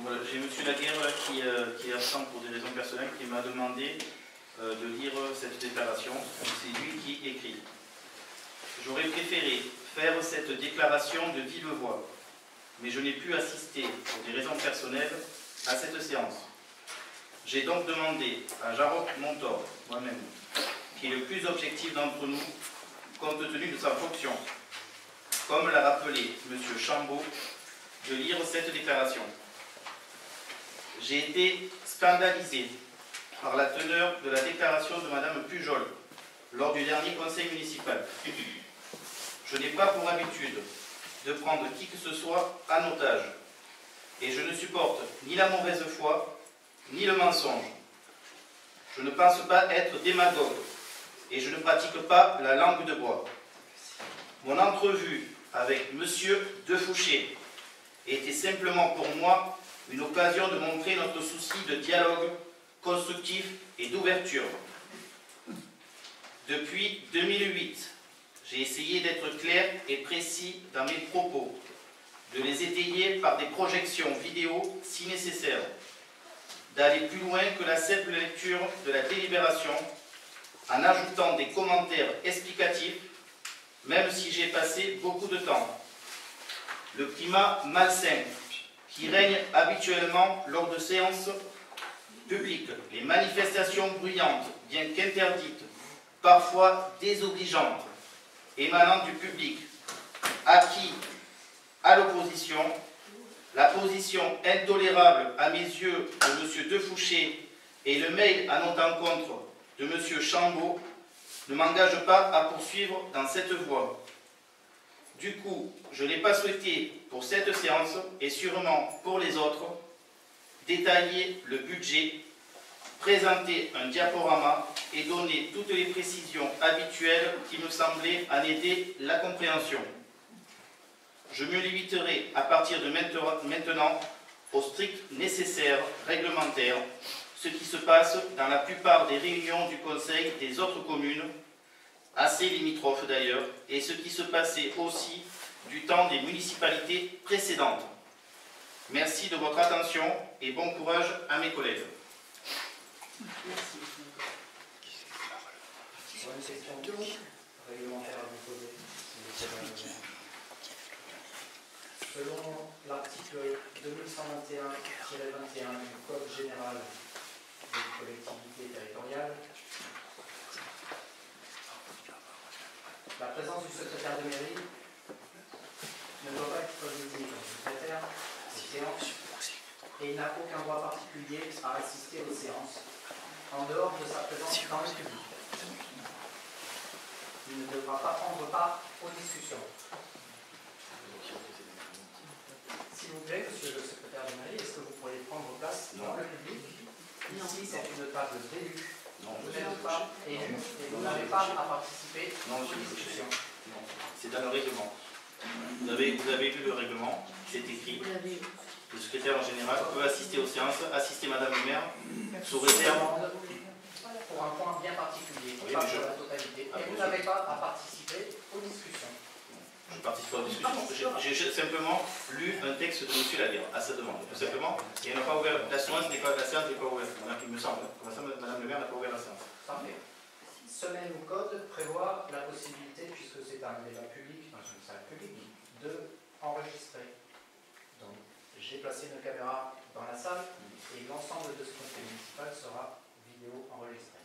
Voilà, j'ai M. Laguerre qui est absent pour des raisons personnelles, qui m'a demandé de lire cette déclaration. C'est lui qui écrit. J'aurais préféré faire cette déclaration de vive voix, mais je n'ai pu assister, pour des raisons personnelles, à cette séance. J'ai donc demandé à Jarok Montor, moi-même, qui est le plus objectif d'entre nous, compte tenu de sa fonction, comme l'a rappelé M. Chambaud, de lire cette déclaration. J'ai été scandalisé par la teneur de la déclaration de Mme Pujol lors du dernier conseil municipal. Je n'ai pas pour habitude de prendre qui que ce soit en otage, et je ne supporte ni la mauvaise foi, ni le mensonge. Je ne pense pas être démagogue, et je ne pratique pas la langue de bois. Mon entrevue avec M. Defouché était simplement pour moi une occasion de montrer notre souci de dialogue constructif et d'ouverture. Depuis 2008, j'ai essayé d'être clair et précis dans mes propos, de les étayer par des projections vidéo si nécessaire, d'aller plus loin que la simple lecture de la délibération en ajoutant des commentaires explicatifs, même si j'ai passé beaucoup de temps. Le climat malsain qui règne habituellement lors de séances publiques, les manifestations bruyantes, bien qu'interdites, parfois désobligeantes, émanant du public, acquis à l'opposition, la position intolérable à mes yeux de M. Defouché et le mail à notre encontre de M. Chambaud ne m'engagent pas à poursuivre dans cette voie. Du coup, je n'ai pas souhaité, pour cette séance, et sûrement pour les autres, détailler le budget, présenter un diaporama et donner toutes les précisions habituelles qui me semblaient en aider la compréhension. Je me limiterai à partir de maintenant au strict nécessaire réglementaire, ce qui se passe dans la plupart des réunions du Conseil des autres communes, assez limitrophes d'ailleurs, et ce qui se passait aussi du temps des municipalités précédentes. Merci de votre attention et bon courage à mes collègues. Merci. Une question réglementaire à vous poser. Selon l'article 2121 du Code général des collectivités territoriales, la présence du secrétaire de mairie ne doit pas être désigné comme secrétaire aux séances et il n'a aucun droit particulier à assister aux séances en dehors de sa présence dans le public. Il ne devra pas prendre part aux discussions. S'il vous plaît, monsieur le secrétaire de mairie, est-ce que vous pourriez prendre place dans le public? Ici, c'est une table d'élus. Vous n'êtes pas élu et vous n'avez pas à participer aux discussions. Non, c'est dans le règlement. Vous avez lu le règlement, c'est écrit. Le secrétaire en général peut assister aux séances, assister Madame le maire, sous réserve. Pour un point bien particulier, Oui, pas pour la totalité. Et vous n'avez pas à participer aux discussions. Je participe aux discussions. J'ai simplement lu un texte de M. Laguerre à sa demande. Tout simplement, et elle n'a pas ouvert. La séance n'est pas ouverte. Il me semble. Madame le maire n'a pas ouvert la séance. Parfait. Ce même code prévoit la possibilité, puisque c'est un débat public dans dans une salle publique, de enregistrer. Donc, j'ai placé une caméra dans la salle et l'ensemble de ce conseil municipal sera vidéo enregistré.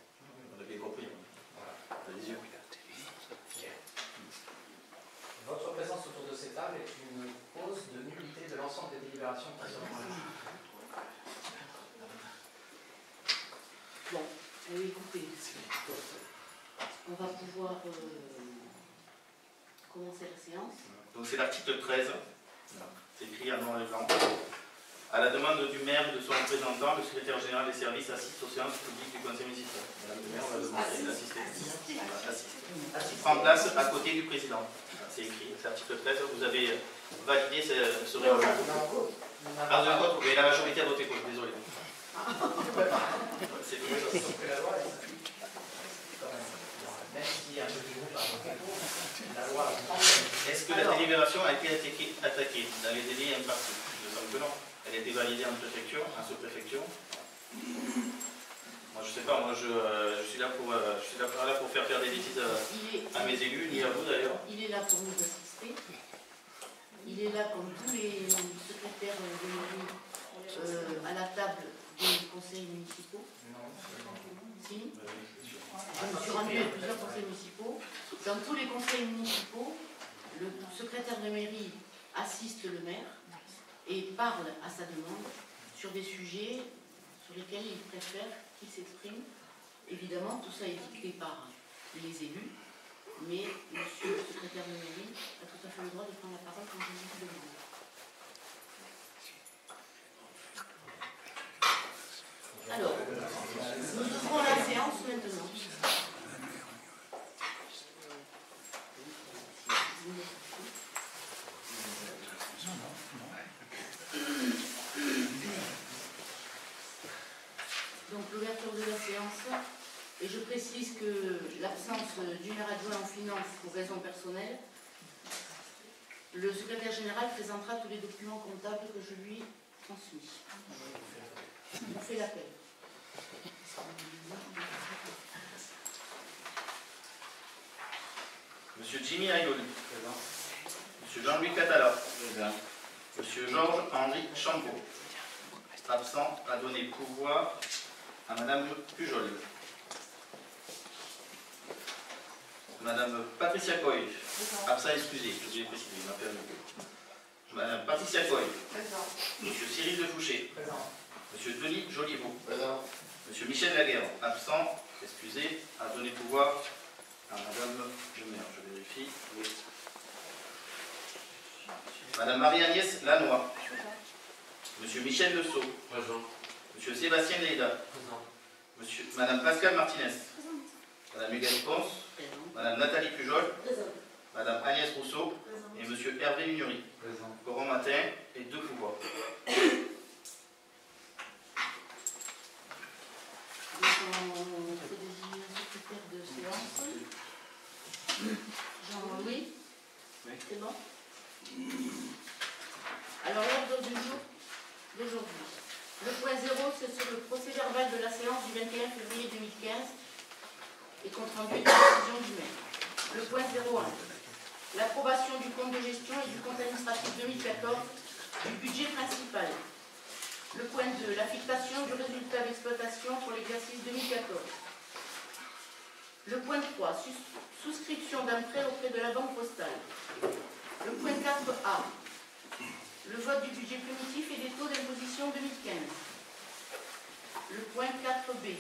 On a bien compris. Voilà. Les yeux. Votre présence autour de ces tables est une cause de nullité de l'ensemble des délibérations qui seront enregistrées. Bon, écoutez, on va pouvoir commencer la séance. Donc c'est l'article 13, c'est écrit en noir et blanc. À la demande du maire et de son représentant, le secrétaire général des services assiste aux séances publiques du conseil municipal. Madame le maire, on va demander d'assister. Prend place à côté du président. C'est écrit, c'est l'article 13, vous avez validé ce règlement. Mais la majorité a voté contre, désolé. C'est tout ça. Sauf que la loi est même si un peu du groupe a voté pour, la loi est-ce que la délibération a été attaquée dans les délais impartis? Je sens que non. Elle a été validée en préfecture, en sous-préfecture. Moi, je sais pas, moi je suis là pour faire des bêtises à mes élus, ni à vous d'ailleurs. Il est là pour nous assister. Il est là comme tous les secrétaires de mairie à la table des conseils municipaux. Si. Je me suis rendue à plusieurs conseils municipaux. Dans tous les conseils municipaux, le secrétaire de mairie assiste le maire et parle à sa demande sur des sujets sur lesquels il préfère qu'il s'exprime. Évidemment, tout ça est dicté par les élus, mais monsieur le secrétaire de mairie a tout à fait le droit de prendre la parole quand il le demande. Alors, nous ouvrons la séance maintenant. Donc l'ouverture de la séance, et je précise que l'absence du maire adjoint en finance pour raison personnelle, le secrétaire général présentera tous les documents comptables que je lui transmis. On fait l'appel. Monsieur Jimmy Aïoli. Présent. Monsieur Jean-Louis Catala. Présent. Monsieur Georges-Henri Champeau. Absent, à donner pouvoir à Madame Pujol. Madame Patricia Coy. Absent excusé, je vous ai précisé, il m'a permis. Madame Patricia Coy. Présent. Monsieur Cyril de Fouché. présent. Monsieur Denis Joliveau. Présent. Monsieur Michel Laguerre. Absent, excusé, à donner pouvoir à Madame le maire. Je vérifie. Oui. Madame Marie-Agnès Lannoy. Monsieur Michel Le Sceau. Présent. Monsieur Sébastien Leïda. Présent. Madame Pascal Martinez. Madame Huguette Ponce. Présent. Madame Nathalie Pujol. Présent. Madame Agnès Rousseau. Présent. Et Monsieur Hervé Mignory. Présent. Coran Matin et 2 pouvoirs. Donc on peut désigner un secrétaire de séance. Jean-Louis. Oui. C'est bon? Alors l'ordre du jour d'aujourd'hui. Le point 0, c'est sur le procès verbal de la séance du 21 février 2015 et compte rendu de la décision du maire. Le point 01. L'approbation du compte de gestion et du compte administratif 2014 du budget principal. Le point 2. L'affectation du résultat d'exploitation pour l'exercice 2014. Le point 3. Souscription d'un prêt auprès de la Banque postale. Le point 4A. Le vote du budget primitif et des taux d'imposition 2015. Le point 4B.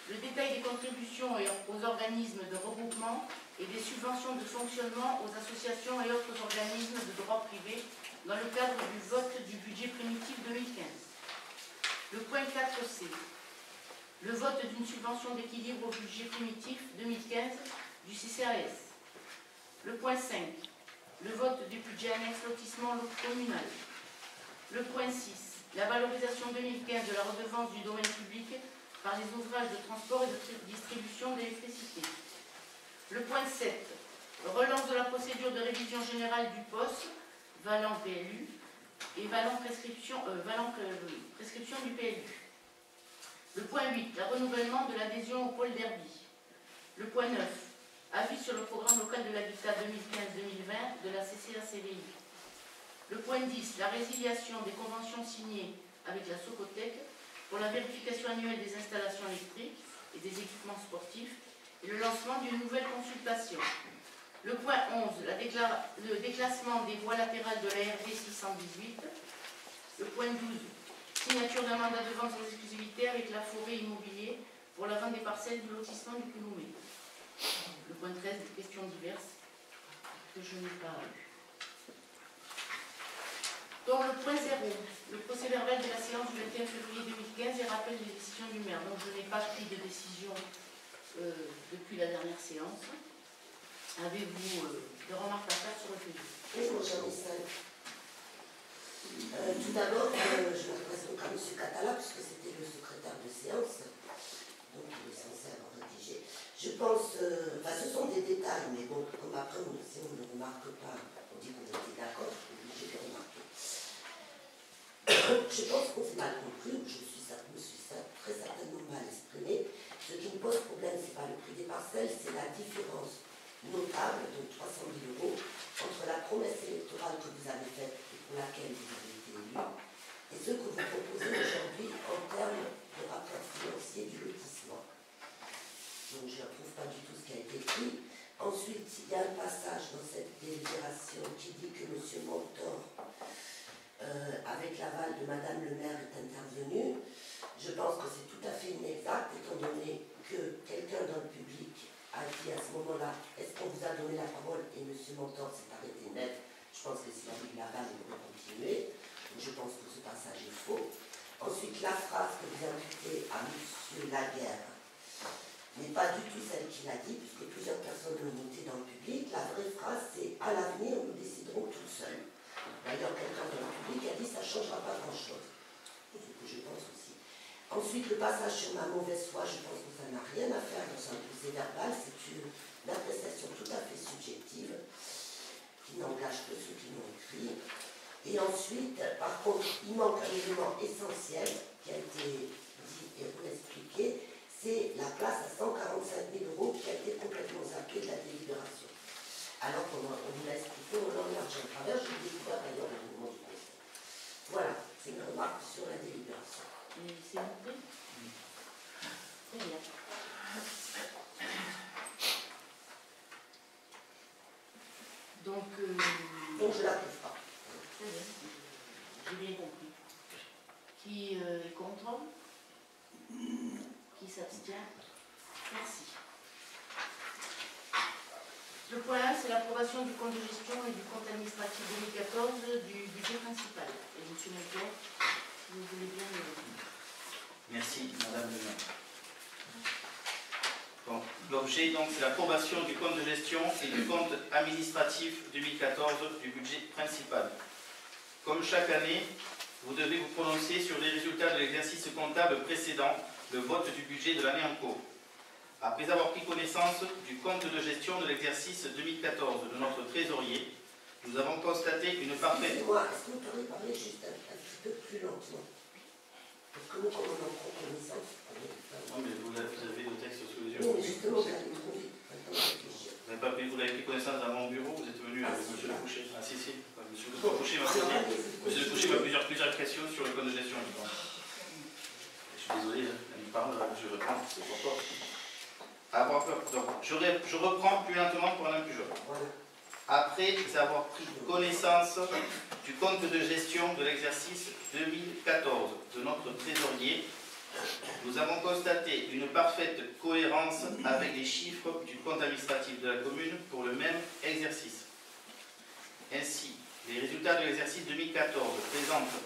Le détail des contributions aux organismes de regroupement et des subventions de fonctionnement aux associations et autres organismes de droit privé dans le cadre du vote du budget primitif 2015. Le point 4C. Le vote d'une subvention d'équilibre au budget primitif 2015 du CCAS. Le point 5. Le vote du budget annexe lotissement communal. Le point 6. La valorisation 2015 de la redevance du domaine public par les ouvrages de transport et de distribution d'électricité. Le point 7. Relance de la procédure de révision générale du POS, valant PLU, et valant prescription du PLU. Le point 8. Le renouvellement de l'adhésion au pôle d'Herbie. Le point 9. Avis sur le programme local de l'habitat 2015-2020 de la CACVI. Le point 10, la résiliation des conventions signées avec la Socotec pour la vérification annuelle des installations électriques et des équipements sportifs et le lancement d'une nouvelle consultation. Le point 11, le déclassement des voies latérales de la RD 618. Le point 12, signature d'un mandat de vente sans exclusivité avec la forêt immobilier pour la vente des parcelles du lotissement du Couloumé. Le point 13, questions diverses que je n'ai pas eu. Donc le point 0, le procès verbal de la séance du 21 février 2015 et rappel des décisions du maire. Donc je n'ai pas pris de décision depuis la dernière séance. Avez-vous des remarques à faire sur le PV? Oui, moi j'en ai 5. Tout d'abord, je m'adresse donc à M. Catala, puisque c'était le secrétaire de séance, donc il est censé avoir rédigé. Je pense, ce sont des détails, mais bon, comme après, si on ne remarque pas, on dit qu'on était d'accord, je suis obligé de remarquer. Je pense qu'on s'est mal compris, ou je me suis très certainement mal exprimé. Ce qui me pose problème, ce n'est pas le prix des parcelles, c'est la différence notable de 300 000 € entre la promesse électorale que vous avez faite et pour laquelle vous avez été élu et ce que vous proposez aujourd'hui en termes de rapport financier du lotissement. Donc je n'approuve pas du tout ce qui a été écrit. Ensuite, il y a un passage dans cette délibération qui dit que M. Montor, avec l'aval de Madame le maire, est intervenu. Je pense que c'est tout à fait inexact, étant donné que quelqu'un dans le public a dit à ce moment-là, est-ce qu'on vous a donné la parole? Et M. Montor s'est arrêté net. Je pense que s'il avait eu l'aval, il aurait continué. Je pense que ce passage est faux. Ensuite, la phrase que vous imputez à M. Laguerre n'est pas du tout celle qu'il a dit, puisque plusieurs personnes l'ont noté dans le public. La vraie phrase, c'est « à l'avenir, nous déciderons tout seuls ». D'ailleurs, quelqu'un dans le public a dit « ça ne changera pas grand-chose ». C'est ce que je pense aussi. Ensuite, le passage sur ma mauvaise foi, je pense que ça n'a rien à faire dans un procès verbal. C'est une appréciation tout à fait subjective qui n'engage que ceux qui l'ont écrit. Et ensuite, par contre, il manque un élément essentiel qui a été dit et expliqué, c'est la place à 145 000 € qui a été complètement zappée de la délibération. Alors qu'on vous l'a expliqué au long large en travers, je l'ai découvert d'ailleurs au moment du conseil. Voilà, c'est une remarque sur la délibération. Et c'est montré? Très bien. Donc je ne l'approuve pas. Très bien. J'ai bien compris. Qui est contre? Qui s'abstient? Merci. Le point 1, c'est l'approbation du compte de gestion et du compte administratif 2014 du budget principal. Et M. Montor, si vous voulez bien le... Merci, Madame le maire. Bon, l'objet, donc, c'est l'approbation du compte de gestion et du compte administratif 2014 du budget principal. Comme chaque année, vous devez vous prononcer sur les résultats de l'exercice comptable précédent, le vote du budget de l'année en cours. Après avoir pris connaissance du compte de gestion de l'exercice 2014 de notre trésorier, nous avons constaté une parfaite... Excusez-moi, est-ce que vous pourriez parler juste un petit peu plus lentement? Parce que nous, comme on en prend connaissance... Non, mais vous avez le texte sous les yeux. Oui, mais justement, vous allez trop vite. Vous l'avez pris connaissance dans mon bureau, vous êtes venu avec M. Le Fouché. Ah si, si. M. Le Fouché m'a plusieurs questions sur le compte de gestion. Je suis désolé, il parle, je reprends, c'est pour toi. Avoir peur. Donc, je reprends plus lentement pour aller plus jeune. Après avoir pris connaissance du compte de gestion de l'exercice 2014 de notre trésorier, nous avons constaté une parfaite cohérence avec les chiffres du compte administratif de la commune pour le même exercice. Ainsi, les résultats de l'exercice 2014 présentent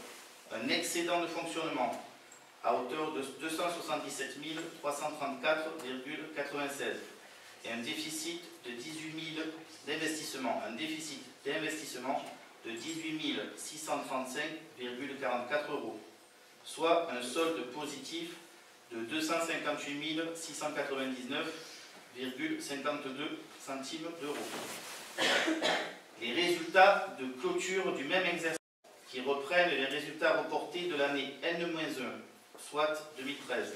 un excédent de fonctionnement à hauteur de 277 334,96 et un déficit de 18 000 d'investissement, de 18 635,44 €, soit un solde positif de 258 699,52 centimes d'euros. Les résultats de clôture du même exercice, qui reprennent les résultats reportés de l'année N-1, soit 2013,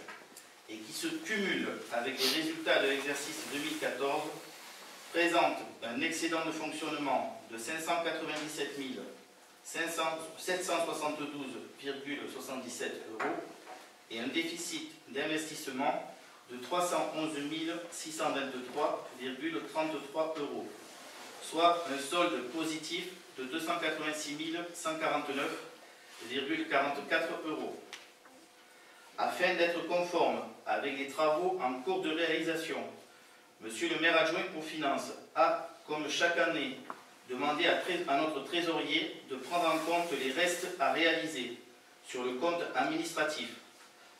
et qui se cumulent avec les résultats de l'exercice 2014, présentent un excédent de fonctionnement de 597 772,77 € et un déficit d'investissement de 311 623,33 €, soit un solde positif de 286 149,44 €. Afin d'être conforme avec les travaux en cours de réalisation, Monsieur le maire adjoint aux finances a, comme chaque année, demandé à notre trésorier de prendre en compte les restes à réaliser sur le compte administratif,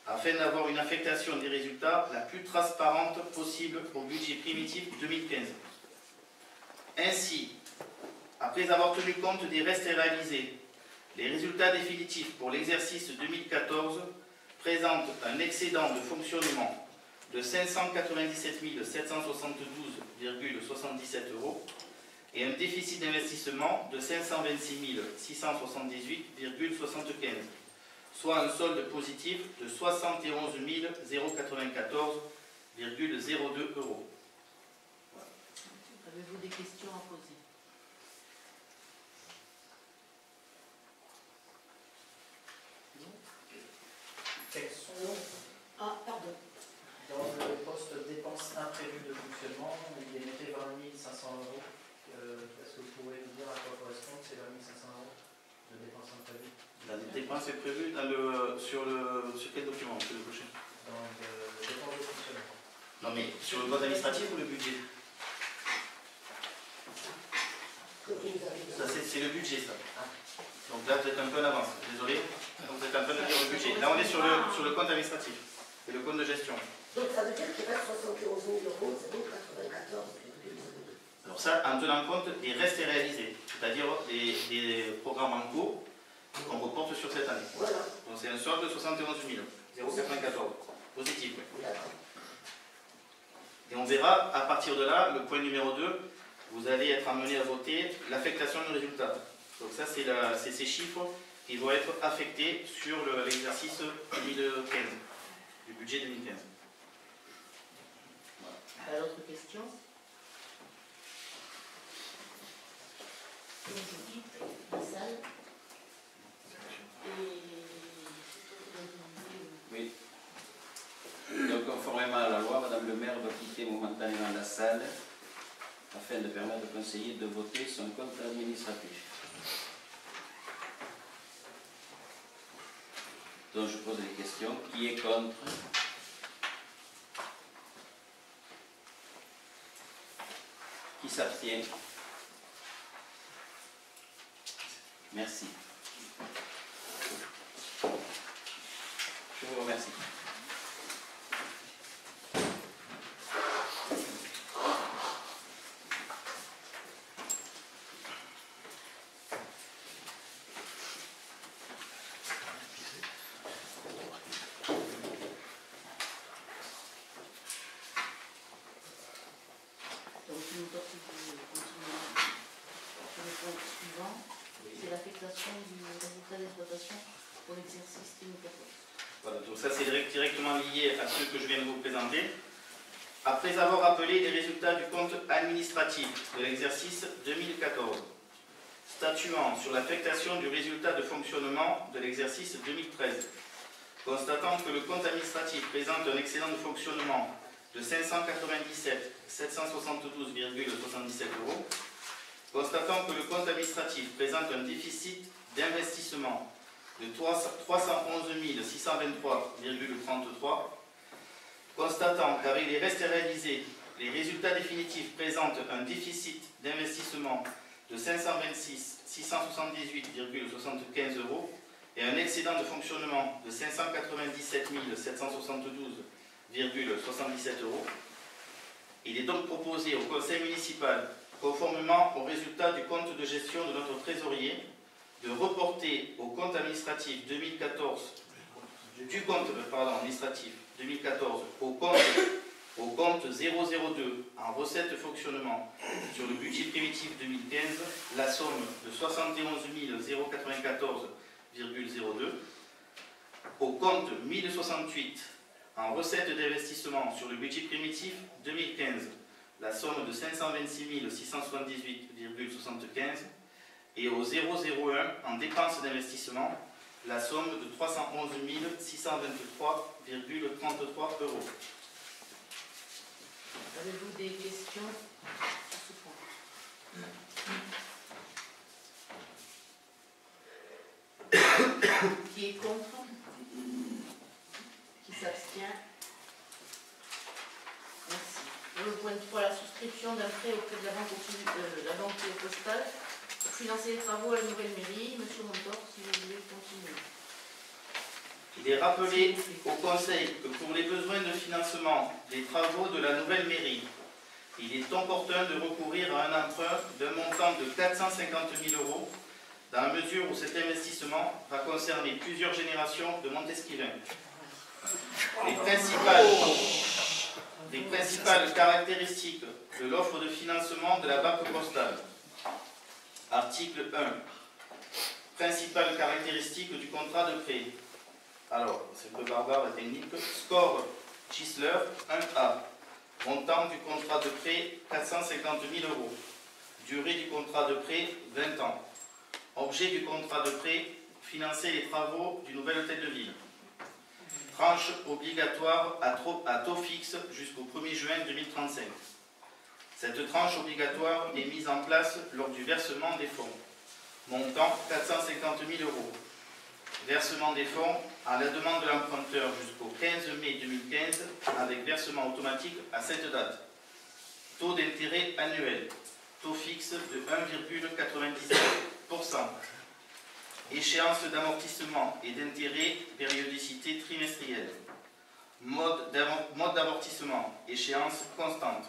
afin d'avoir une affectation des résultats la plus transparente possible au budget primitif 2015. Ainsi, après avoir tenu compte des restes réalisés, les résultats définitifs pour l'exercice 2014 présentent un excédent de fonctionnement de 597 772,77 € et un déficit d'investissement de 526 678,75 €, soit un solde positif de 71 094,02 €. Avez-vous des questions à poser? Quels sont, Ah, pardon. dans le poste dépenses imprévues de fonctionnement, il est noté 20 500 €. Est-ce que vous pouvez nous dire à quoi correspondent ces 20 500 € de dépenses imprévues? La dépense est prévue sur quel document, monsieur le prochain? Dans le dépenses de fonctionnement. Non mais sur le code administratif ou le budget? Ça c'est le budget ça. Donc là vous êtes un peu en avance, désolé. Donc, vous êtes en train de dire le budget. Là on est sur le compte administratif. C'est le compte de gestion. Donc ça veut dire qu'il reste 71 000 €, c'est donc 94,02. Alors ça en tenant compte des restes réalisés, c'est-à-dire des programmes en cours qu'on reporte sur cette année. Voilà. Donc c'est un solde de 71 094. Positif. Oui. D'accord. Et on verra à partir de là, le point numéro 2, vous allez être amené à voter l'affectation du résultat. Donc ça c'est ces chiffres qui vont être affectés sur l'exercice 2015, du budget 2015. Voilà. D'autres questions? Donc, je quitte la salle. Oui. Donc, conformément à la loi, Madame le maire doit quitter momentanément la salle afin de permettre au conseiller de voter son compte administratif. Donc, je pose les questions. Qui est contre? Qui s'abstient? Merci. Je vous remercie. Donc, nous continuons sur le point suivant. C'est l'affectation du résultat d'exploitation pour l'exercice 2014. Voilà, donc ça c'est directement lié à ce que je viens de vous présenter. Après avoir appelé les résultats du compte administratif de l'exercice 2014, statuant sur l'affectation du résultat de fonctionnement de l'exercice 2013, constatant que le compte administratif présente un excédent de fonctionnement de 597 772,77 €, constatant que le compte administratif présente un déficit d'investissement de 311 623,33 €, constatant qu'avec les restes réalisés, les résultats définitifs présentent un déficit d'investissement de 526 678,75 € et un excédent de fonctionnement de 597 772,77 €. Il est donc proposé au conseil municipal, conformément au résultat du compte de gestion de notre trésorier, de reporter au compte administratif 2014, du compte administratif 2014 au compte 002 en recette fonctionnement sur le budget primitif 2015 la somme de 71 094,02, au compte 1068 en recette d'investissement sur le budget primitif 2015 la somme de 526 678,75 et au 001 en dépenses d'investissement, la somme de 311 623,33 €. Avez-vous des questions sur ce point? Qui est contre? Qui s'abstient? Merci. Pour le point 3, la souscription d'un prêt auprès de la banque postale pour financer les travaux à la nouvelle mairie. Monsieur Montor, si vous voulez continuer. Il est rappelé au Conseil que pour les besoins de financement des travaux de la nouvelle mairie, il est opportun de recourir à un emprunt d'un montant de 450 000 € dans la mesure où cet investissement va concerner plusieurs générations de Montesquivain. Les principales caractéristiques de l'offre de financement de la banque postale. Article 1. Principales caractéristiques du contrat de prêt. Alors, c'est un peu barbare la technique. Score Gisler 1A. Montant du contrat de prêt 450 000 €. Durée du contrat de prêt 20 ans. Objet du contrat de prêt, financer les travaux du nouvel hôtel de ville. Tranche obligatoire à taux fixe jusqu'au 1er juin 2035. Cette tranche obligatoire est mise en place lors du versement des fonds. Montant 450 000 €. Versement des fonds à la demande de l'emprunteur jusqu'au 15 mai 2015 avec versement automatique à cette date. Taux d'intérêt annuel. Taux fixe de 1,99%. Échéance d'amortissement et d'intérêt, périodicité trimestrielle. Mode d'amortissement, échéance constante.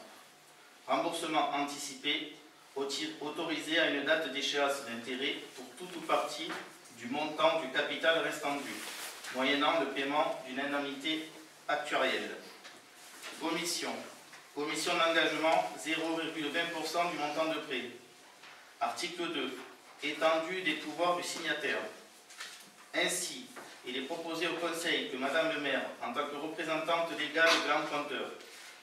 Remboursement anticipé, autorisé à une date d'échéance d'intérêt pour tout ou partie du montant du capital restant dû, moyennant le paiement d'une indemnité actuarielle. Commission. Commission d'engagement 0,20% du montant de prêt. Article 2. Étendue des pouvoirs du signataire. Ainsi, il est proposé au Conseil que Madame le maire, en tant que représentante légale de l'emprunteur,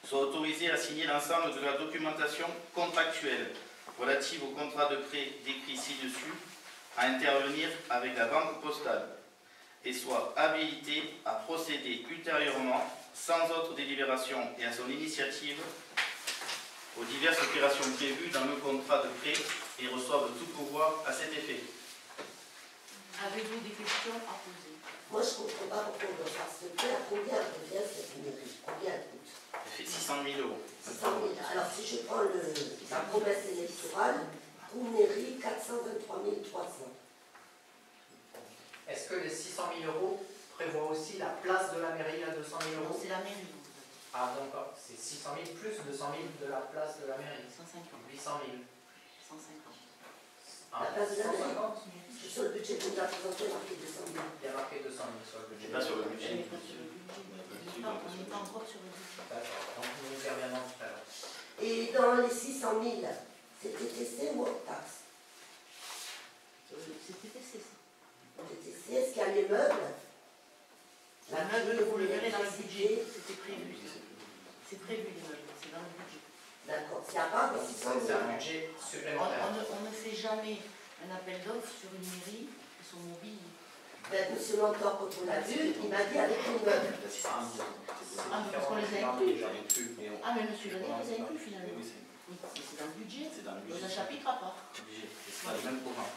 soit autorisée à signer l'ensemble de la documentation contractuelle relative au contrat de prêt décrit ci-dessus, à intervenir avec la banque postale, et soit habilitée à procéder ultérieurement, sans autre délibération et à son initiative, aux diverses opérations prévues dans le contrat de prêt et reçoivent tout pouvoir à cet effet. Avez-vous des questions à poser? Moi, je ne comprends pas pourquoi on doit faire ce prêt. À combien revient cette mairie? Combien elle coûte? Ça fait 600 000 €. 600 000. Alors, si je prends la promesse électorale, coût mairie 423 300. Est-ce que les 600 000 € prévoient aussi la place de la mairie à 200 000 €? C'est la mairie. Ah, donc c'est 600 000 plus 200 000 de la place de la mairie. 150. 800 000. 150. La place de la mairie. 150. Sur le budget qu'on a présenté, marqué 200 000. Il y a marqué 200 000 sur le budget. Pas sur le budget. On n'est pas encore sur le budget. D'accord, donc nous y reviendrons tout à l'heure. Et dans les 600 000, c'est TTC ou hors taxe? C'est TTC, ça. TTC, est-ce qu'il y a les meubles? La meuble, vous le verrez dans le budget, c'était prévu. C'est prévu, les meubles, c'est dans le budget. D'accord, c'est à part des 600 C'est 000. un budget supplémentaire. On ne fait jamais un appel d'offres sur une mairie qui sont mobiles. Ben, monsieur Mentor, quand on l'a vu, il m'a dit avec les meubles. Ah, mais parce qu'on les a inclus. Ah, mais monsieur le maire les a inclus finalement. Oui, Oui, c'est dans le budget. c'est dans le budget. Dans un chapitre à part. C'est pas le même programme.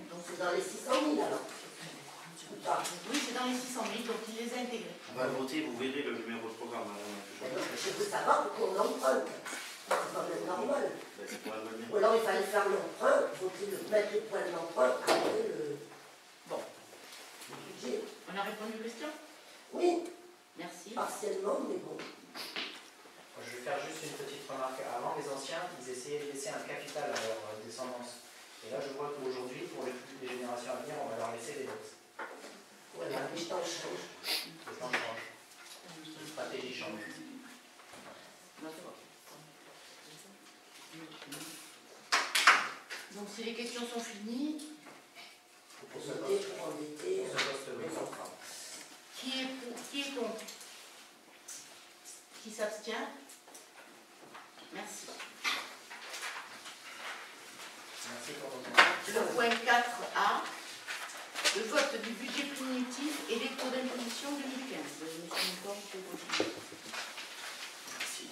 Donc, C'est dans les 600 000 alors. Ou pas? oui, c'est dans les 600 000, donc il les a intégrés. On va le voter, vous verrez le numéro de programme. Ben non, je veux savoir pourquoi on emprunte. C'est quand même normal. C'est pour la bonne Ou alors il fallait faire l'emprunt, mettre le point de l'emprunt après le budget. On a répondu aux questions? Oui, Merci. partiellement, mais bon. Je vais faire juste une petite remarque. Avant, les anciens, ils essayaient de laisser un capital à leur descendance. Et là, je vois qu'aujourd'hui, pour les générations à venir, on va leur laisser des dettes. Voilà, les temps changent. Le temps change. La stratégie change. Donc si les questions sont finies, Pour sauter, pour endetter, Pour ce poste, oui. les enfants. qui est contre? Qui s'abstient? Merci. Merci pour vos interventions. Le point 4A, le vote du budget primitif et les taux d'imposition 2015. Monsieur Mouton, vous pouvez continuer. Merci.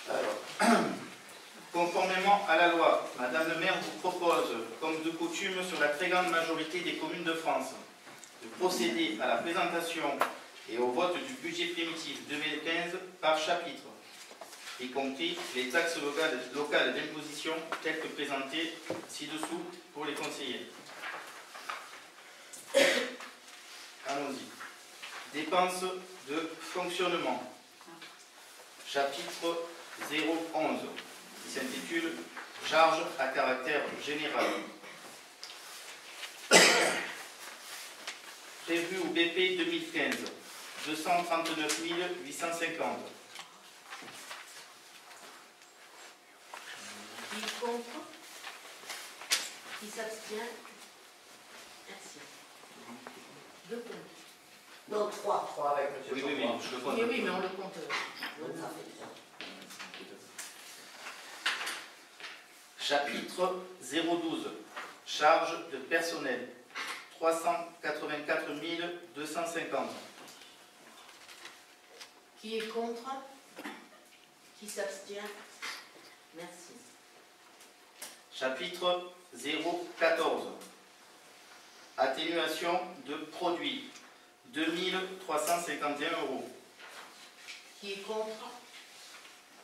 Alors, conformément à la loi, Madame le maire vous propose, comme de coutume sur la très grande majorité des communes de France, de procéder à la présentation et au vote du budget primitif 2015 par chapitre, y compris les taxes locales d'imposition telles que présentées ci-dessous pour les conseillers. Allons-y. Dépenses de fonctionnement. Chapitre 011, qui s'intitule « Charges à caractère général ». Prévu au BP 2015, 239 850. Qui est contre? Qui s'abstient? Merci. Deux comptes. Non, 3. 3 avec monsieur Oui, Geoffroy. je le compte. Oui, mais on le compte. Donc ça fait bien. Chapitre 012, charges de personnel, 384 250. Qui est contre? Qui s'abstient? Merci. Chapitre 014, atténuation de produits, 2351 euros. Qui est contre?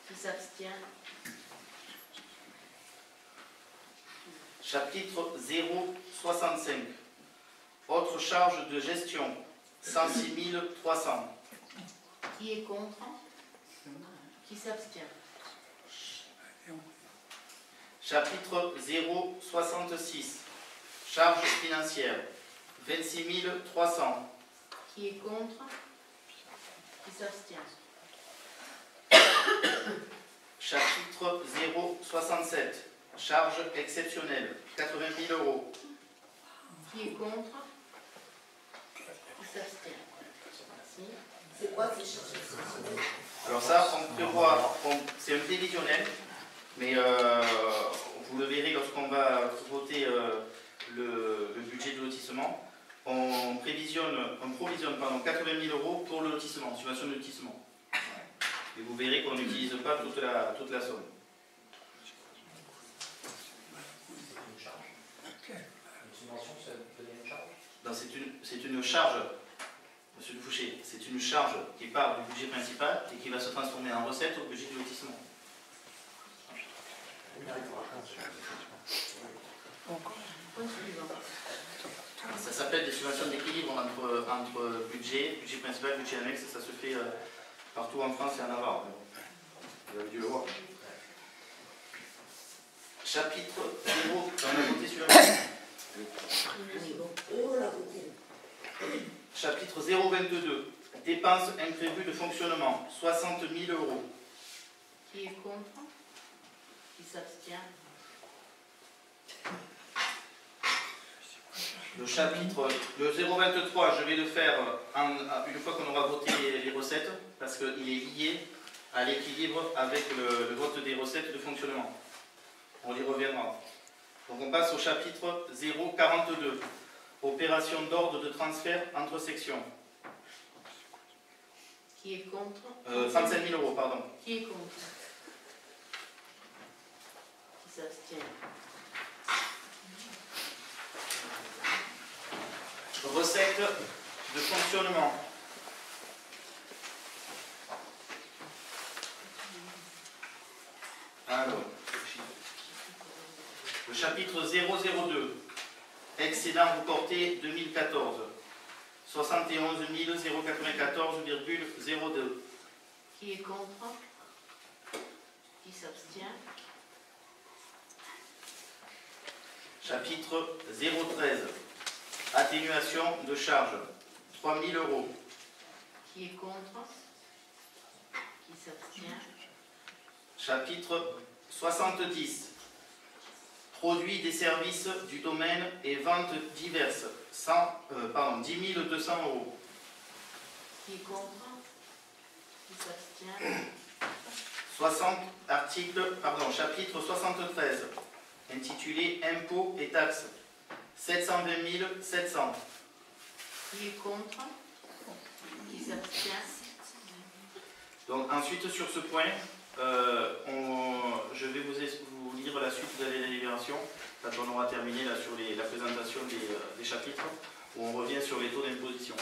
Qui s'abstient? Chapitre 065, autres charges de gestion, 106 300. Qui est contre? Qui s'abstient? Chapitre 066, charges financières, 26 300. Qui est contre? Qui s'abstient? Chapitre 067, charges exceptionnelles, 80 000 euros. Qui est contre? Qui s'abstient? Merci. C'est quoi ces charges exceptionnelles? Alors ça, on prévoit, c'est un prévisionnel, mais vous le verrez lorsqu'on va voter le budget de lotissement. On provisionne 80 000 euros pour le lotissement, subvention de lotissement. Et vous verrez qu'on n'utilise pas toute la somme. Une charge. Une subvention, ça devient une charge. Non, c'est une charge, monsieur le Fouché, c'est une charge qui part du budget principal et qui va se transformer en recette au budget de lotissement. Point suivant. Ça s'appelle des subventions d'équilibre entre budget principal, budget annexe. Ça se fait partout en France et en Navarre. Vous avez dû le voir. Chapitre 0, on a voté sur Oui, bon. On l'a voté. Chapitre 022, dépenses imprévues de fonctionnement, 60 000 euros. Qui est contre? Qui s'abstient? Le chapitre, le 023, je vais le faire une fois qu'on aura voté les recettes, parce qu'il est lié à l'équilibre avec le vote des recettes de fonctionnement. On y reviendra. Donc on passe au chapitre 042, opération d'ordre de transfert entre sections. Qui est contre? 35 000 euros, pardon. Qui est contre? Qui s'abstient? Recettes de fonctionnement. Alors, le chapitre 002, excédent reporté 2014, 71 094,02. Qui est contre? Qui s'abstient? Chapitre 013, atténuation de charges, 3 000 euros. Qui est contre? Qui s'abstient? Chapitre 70, produits des services du domaine et ventes diverses, 10 200 euros. Qui est contre? Qui s'abstient. Chapitre 73, intitulé Impôts et taxes, 720 700. Qui est contre? Qui s'abstient? Donc ensuite sur ce point, je vais vous lire la suite de la délibération quand on aura terminé là, sur la présentation des chapitres, où on revient sur les taux d'imposition.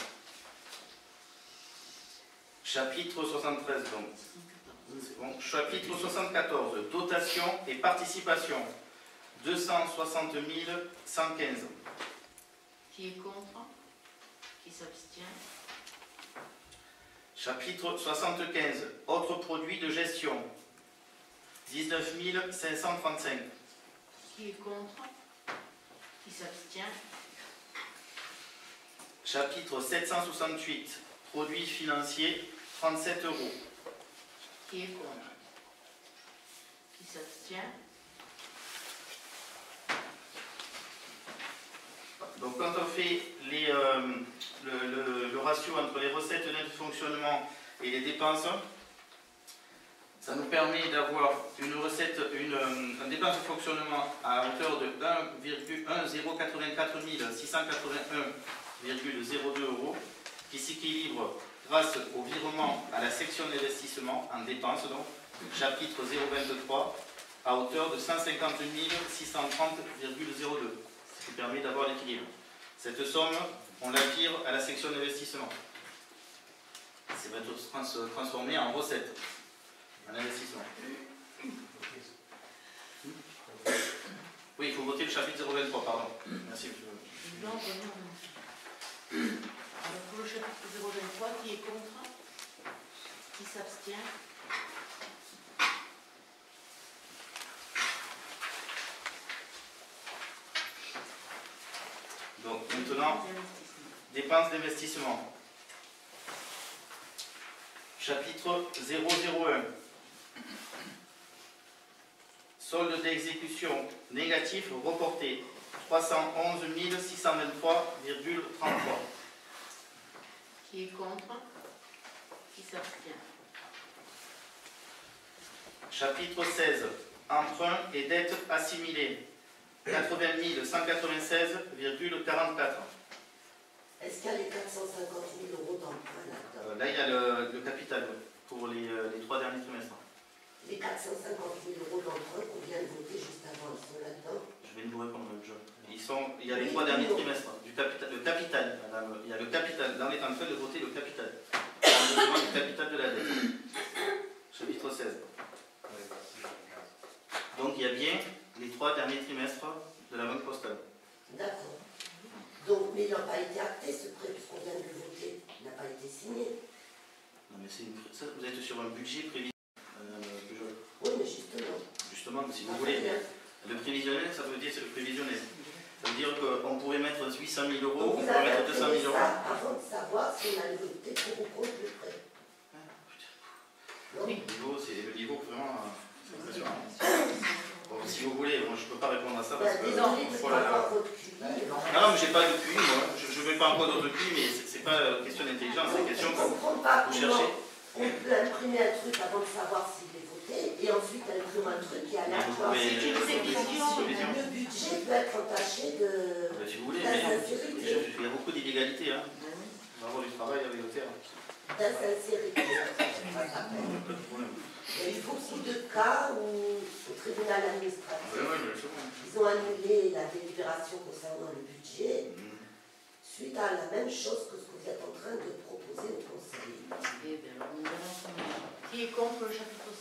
Chapitre 73 donc. Bon. Chapitre 74, dotation et participation, 260 115. Qui est contre? Qui s'abstient? Chapitre 75, autres produits de gestion, 19 535. Qui est contre? Qui s'abstient? Chapitre 768, produits financiers, 37 euros. Qui est contre? Qui s'abstient? Donc quand on fait le ratio entre les recettes nettes de fonctionnement et les dépenses, ça nous permet d'avoir une dépense de fonctionnement à hauteur de 1,1084 681,02 euros, qui s'équilibre grâce au virement à la section d'investissement en dépenses, donc, chapitre 023, à hauteur de 150 630,02, ce qui permet d'avoir l'équilibre. Cette somme, on la tire à la section d'investissement. Ça va être transformé en recette, en investissement. Oui, il faut voter le chapitre 023, pardon. Merci, monsieur. Donc, alors, pour le chapitre 023, qui est contre? Qui s'abstient? Donc, maintenant, dépenses d'investissement. Chapitre 001. Solde d'exécution négatif reporté, 311 623,33. Qui est contre? Qui s'abstient? Chapitre 16. Emprunt et dettes assimilées, 80 196,44. Est-ce qu'il y a les 450 000 euros d'emprunt là-dedans? Là, il y a le capital pour les 3 derniers trimestres. Les 450 000 euros d'emprunt qu'on vient de voter juste avant, ils sont là-dedans? Je vais vous répondre, il y a les 3 derniers trimestres. Le capital, madame. Il y a le capital. Là, on est en train de voter le capital. Le capital de la dette. Chapitre 16. Donc, il y a bien les 3 derniers trimestres de la banque postale. D'accord. Donc, mais il n'a pas été acté ce prêt puisqu'on vient de le voter. Il n'a pas été signé. Non, mais vous êtes sur un budget prévisionnel. Oui, mais justement. Justement, si vous voulez. Le prévisionnel, ça veut dire c'est le prévisionnel. Ça veut dire qu'on pourrait mettre 800 000 euros, on pourrait mettre 200 000 euros. Avant de savoir si on a voté pour ou contre le prêt. Le niveau, vraiment, c'est impressionnant. Bon, si vous voulez, moi je ne peux pas répondre à ça parce que. Désolé, oh là là. Non, mais j'ai pas de QI, moi. Je ne vais pas en code de QI, mais c'est pas question d'intelligence, c'est question que vous cherchez. On peut imprimer un truc avant de savoir s'il est voté et ensuite imprimer un truc qui a l'air de. Le budget peut être entaché de. Si vous voulez, mais il y a beaucoup d'illégalités. Hein. On va avoir du travail avec le terrain. D'insincérité. Il y a eu beaucoup de cas où, au tribunal administratif, ils ont annulé la délibération concernant le budget suite à la même chose que ce que vous êtes en train de proposer au Conseil. Qui est contre le chapitre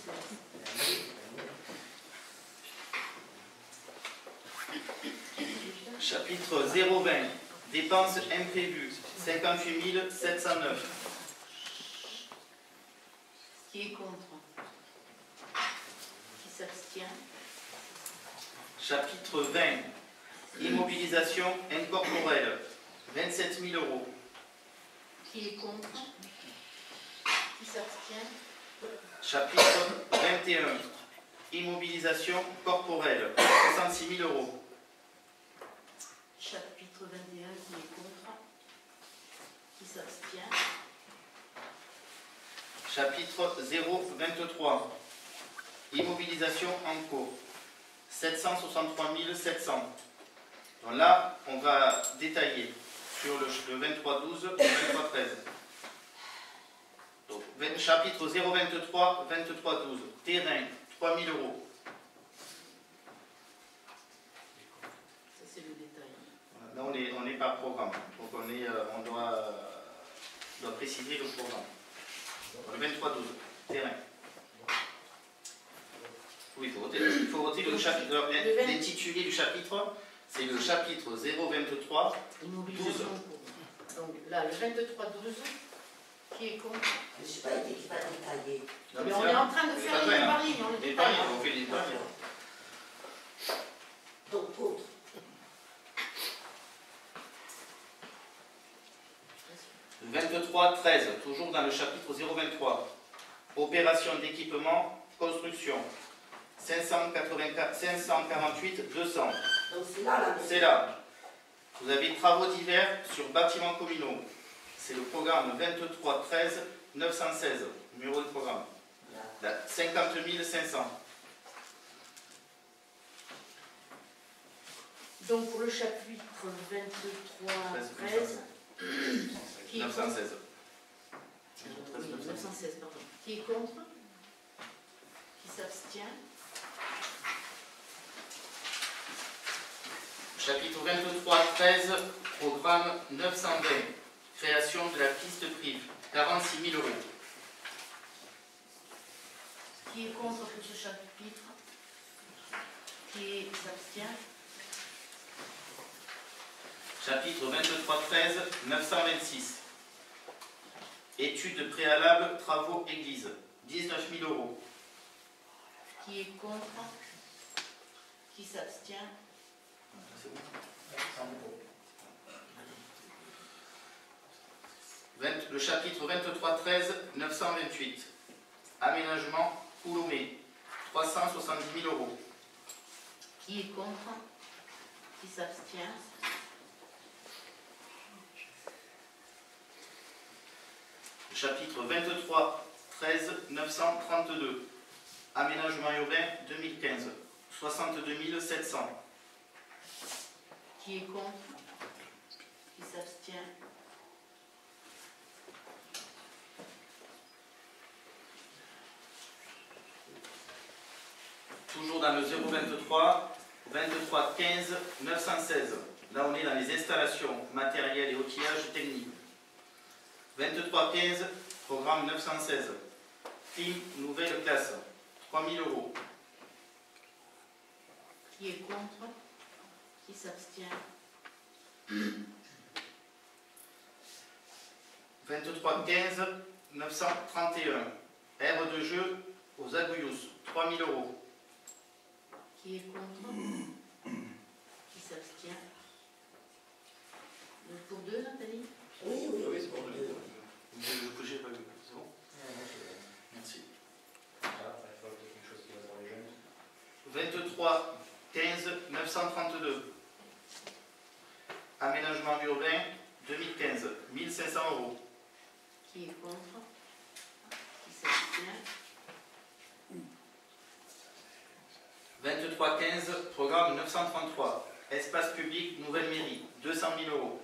16? Chapitre 020. Dépenses imprévues, 58 709. Qui est contre? Qui s'abstient? Chapitre 20. Immobilisation incorporelle, 27 000 euros. Qui est contre? Qui s'abstient? Chapitre 21. Immobilisation corporelle, 66 000 euros. Chapitre 21, qui est contre? Qui s'abstient? Chapitre 023. Immobilisation en cours. 763 700. Donc là, on va détailler sur le 23-12 et 23-13. Donc, chapitre 023, 23-12. Terrain, 3 000 euros. Ça, c'est le détail. Là, on est par programme. Donc, on doit préciser le programme. Le 23-12. Terrain. Oui, il faut voter le chapitre. L'intitulé du chapitre, c'est le chapitre 023. Immobilisation en cours. Donc là, le 23-12, qui est contre. Je ne sais pas qui va détailler. Non, Mais c'est on là. est en train de faire pas ligne vrai, par hein. ligne. On le Les détaille. paris, on fait les paris. Donc contre. Le 23-13, toujours dans le chapitre 023. Opération d'équipement, construction. 548 200. Donc c'est là la C'est là. Vous avez travaux divers sur bâtiments communaux. C'est le programme 23-13 916. Numéro de programme. Là, 50 500. Donc pour le chapitre 23-13, qui est contre. 916. 916, pardon. Qui est contre? Qui s'abstient? Chapitre 23-13, programme 920. Création de la piste prive. 46 000 euros. Qui est contre pour ce chapitre? Qui s'abstient? Chapitre 23-13, 926. Études préalables, travaux église. 19 000 euros. Qui est contre? Qui s'abstient? C'est bon. C'est en gros. Le chapitre 23-13, 928. Aménagement Coulomé. 370 000 euros. Qui est contre? Qui s'abstient? Chapitre 23-13, 932. Aménagement urbain 2015. 62 700. Qui est contre? Qui s'abstient? Toujours dans le 023, 23-15, 916. Là, on est dans les installations, matériel et outillage technique. 23-15, programme 916. Clim, nouvelle classe. 3 000 euros. Qui est contre? Qui s'abstient? 23-15, 931. Aire de jeu aux Agouillous. 3 000 euros. Qui est contre? Qui s'abstient? Pour deux, Nathalie? Oui, oui, Oui, c'est pour deux. J'ai pas vu. C'est bon? Merci. Après, il faut ajouter quelque chose qui va pour les jeunes. 23-15, 932. Aménagement urbain 2015, 1 500 euros. Qui est contre? Qui s'abstient? 23-15, programme 933. Espace public, nouvelle mairie, 200 000 euros.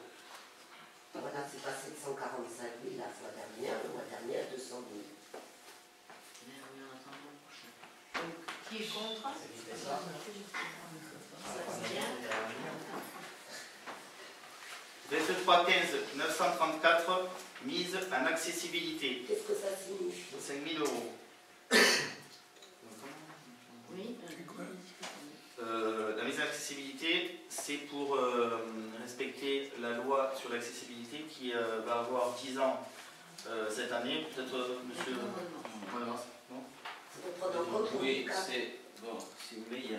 Voilà, c'est passé de 145 000 la fois dernière, le mois dernier à 200 000. Mais oui, on attend le prochain. Donc, qui est contre? C'est ça. Qui s'abstient? 23-15, 934, mise en accessibilité, Qu'est-ce que ça signifie? 5 000 euros. Oui. La mise en accessibilité, c'est pour respecter la loi sur l'accessibilité qui va avoir 10 ans cette année. Peut-être, monsieur. Non. C'est pour prendre en compte le Oui, handicap. c'est. Bon, si vous voulez, il y a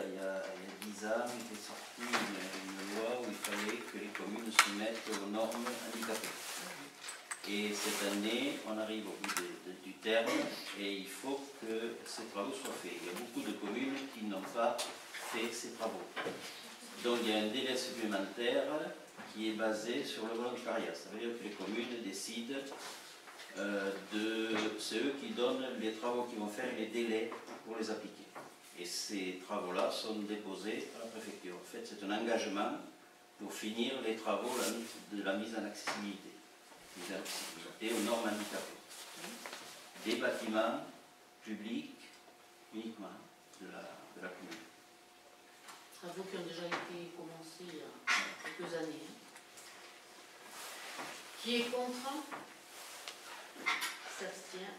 10 ans, il est sorti une loi où il fallait que les communes se mettent aux normes handicapées. Et cette année, on arrive au bout du terme et il faut que ces travaux soient faits. Il y a beaucoup de communes qui n'ont pas fait ces travaux. Donc il y a un délai supplémentaire qui est basé sur le volontariat. Ça veut dire que les communes décident c'est eux qui donnent les travaux qu'ils vont faire et les délais pour les appliquer. Et ces travaux-là sont déposés à la préfecture. En fait, c'est un engagement pour finir les travaux de la mise en accessibilité. Mise en accessibilité aux normes handicapées. Des bâtiments publics uniquement de la commune. Travaux qui ont déjà été commencés il y a quelques années. Qui est contre? Qui s'abstient?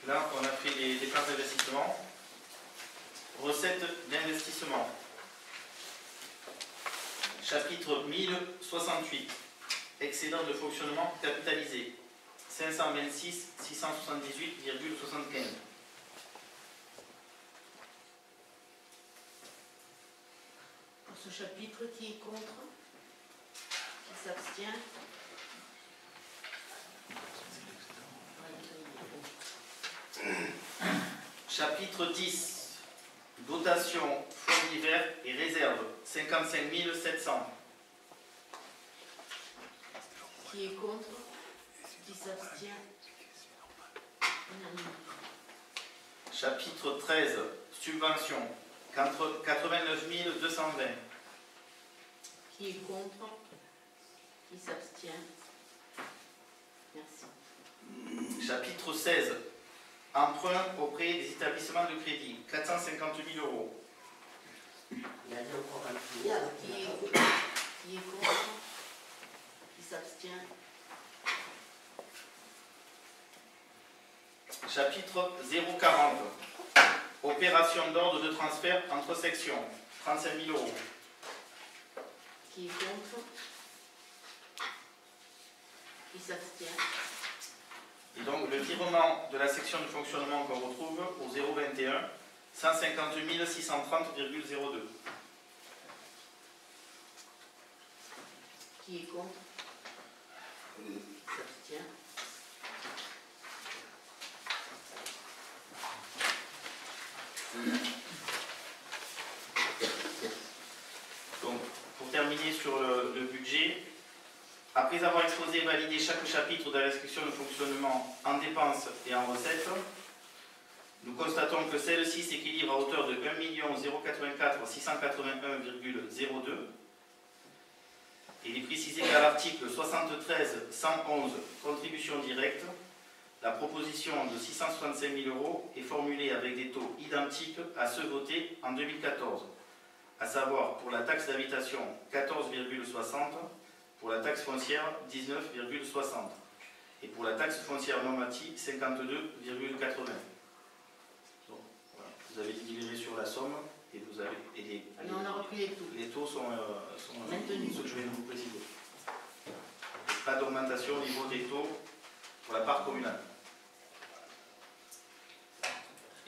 Là, on a fait les dépenses d'investissement. Recettes d'investissement. Chapitre 1068. Excédent de fonctionnement capitalisé. 526 678,75. Pour ce chapitre, qui est contre? Qui s'abstient? Chapitre 10. Dotation, fonds divers et réserves. 55 700. Qui est contre? Qui s'abstient? Unanime. Chapitre 13. Subventions. 89 220. Qui est contre? Qui s'abstient? Merci. Chapitre 16. Emprunt auprès des établissements de crédit. 450 000 euros. Il y a bien encore un petit alors qu'il Qui a est, pas qui est contre? Qui s'abstient? Chapitre 040. Opération d'ordre de transfert entre sections. 35 000 euros. Qui est contre? Qui s'abstient? Et donc le virement de la section de fonctionnement qu'on retrouve au 021, 150 630,02. Qui est contre? Qui s'abstient? Donc, pour terminer sur le budget, après avoir exposé et validé chaque chapitre de la restriction de fonctionnement en dépenses et en recettes, nous constatons que celle-ci s'équilibre à hauteur de 1 084 681,02. Il est précisé qu'à l'article 73 111, contribution directe, la proposition de 665 000 euros est formulée avec des taux identiques à ceux votés en 2014, à savoir pour la taxe d'habitation 14,60, pour la taxe foncière 19,60 et pour la taxe foncière normative 52,80. Donc, voilà. Vous avez libéré sur la somme et vous avez On a repris les taux. les taux sont Maintenus. ceux que je vais vous préciser. Pas d'augmentation au niveau des taux pour la part communale.